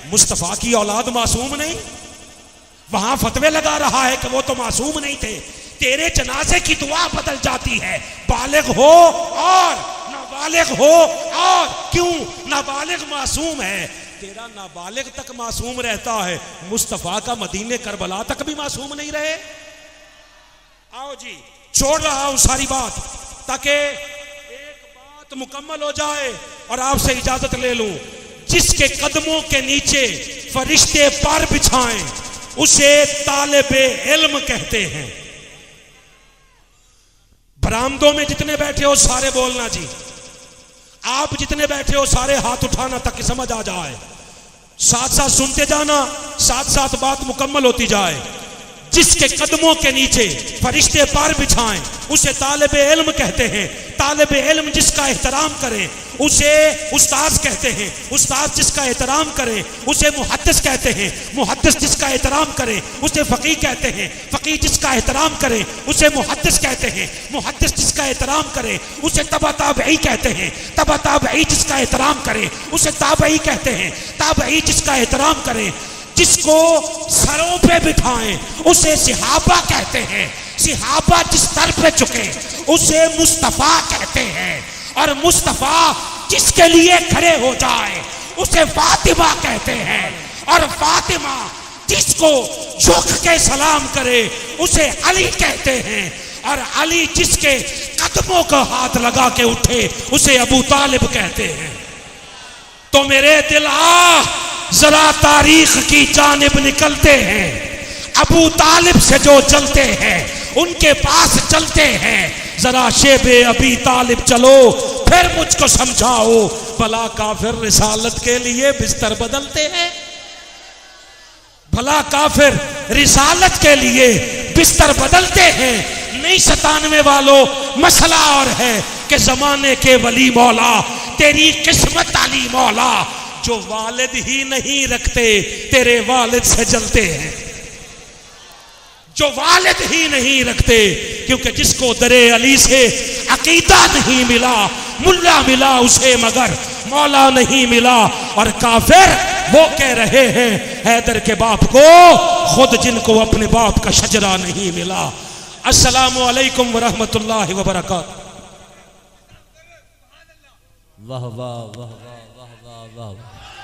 मुस्तफा की औलाद मासूम नहीं। वहां फतवे लगा रहा है कि वो तो मासूम नहीं थे। तेरे जनाजे की दुआ बदल जाती है, बालिग हो और नाबालिग हो। और क्यों? नाबालिग मासूम है, तेरा नाबालिग तक मासूम रहता है, मुस्तफा का मदीने करबला तक भी मासूम नहीं रहे। आओ जी, छोड़ रहा हूं सारी बात ताकि एक बात मुकम्मल हो जाए और आपसे इजाजत ले लूं। जिसके कदमों के नीचे फरिश्ते पर बिछाएं उसे तालिबे इल्म कहते हैं। बरामदों में जितने बैठे हो सारे बोलना जी, आप जितने बैठे हो सारे हाथ उठाना ताकि समझ आ जाए। साथ साथ सुनते जाना, साथ साथ बात मुकम्मल होती जाए। जिसके कदमों के नीचे फरिश्ते पर बिछाएं उसे तालिबे इल्म कहते हैं। तालिबे इल्म जिसका एहतराम करे उसे उस्ताद कहते हैं। उस्ताद जिसका एहतराम करे उसे मुहद्दिस कहते हैं। मुहद्दिस जिसका एहतराम करे उसे फकीह कहते हैं। फकीह जिसका एहतराम करे उसे मुहद्दिस कहते हैं। मुहद्दिस जिसका एहतराम करे उसे तबा ताबई कहते हैं। तबा ताबई जिसका एहतराम करे उसे ताबई कहते हैं। ताबई जिसका एहतराम करे, जिसको सरों पे बिठाएं उसे सहाबा कहते हैं। सिहाबा जिस दर पे झुके उसे मुस्तफा कहते हैं, और मुस्तफा जिसके लिए खड़े हो जाए उसे फातिमा कहते हैं, और फातिमा जिसको झुक के सलाम करे उसे अली कहते हैं, और अली जिसके कदमों को हाथ लगा के उठे उसे अबू तालिब कहते हैं। तो मेरे दिल जरा तारीख की जानिब निकलते हैं, अबू तालिब से जो चलते हैं उनके पास चलते हैं, जरा शेबे अबी तालिब चलो फिर मुझको समझाओ, भला काफिर रिसालत के लिए बिस्तर बदलते हैं, भला काफिर रिसालत के लिए बिस्तर बदलते हैं। नहीं 97 वालों, मसला और है कि जमाने के वली मौला तेरी किस्मत अली मौला, जो वालिद ही नहीं रखते तेरे वालिद से जलते हैं, जो वालिद ही नहीं रखते, क्योंकि जिसको दरे अली से अकीदा नहीं मिला, मुल्ला मिला उसे मगर मौला नहीं मिला। और काफिर वो कह रहे हैं हैदर के बाप को, खुद जिनको अपने बाप का शजरा नहीं मिला। अस्सलामु अलैकुम वरहमतुल्लाहि वबरकातुहू। वाह वाह वाह वाह वाह वाह वाह।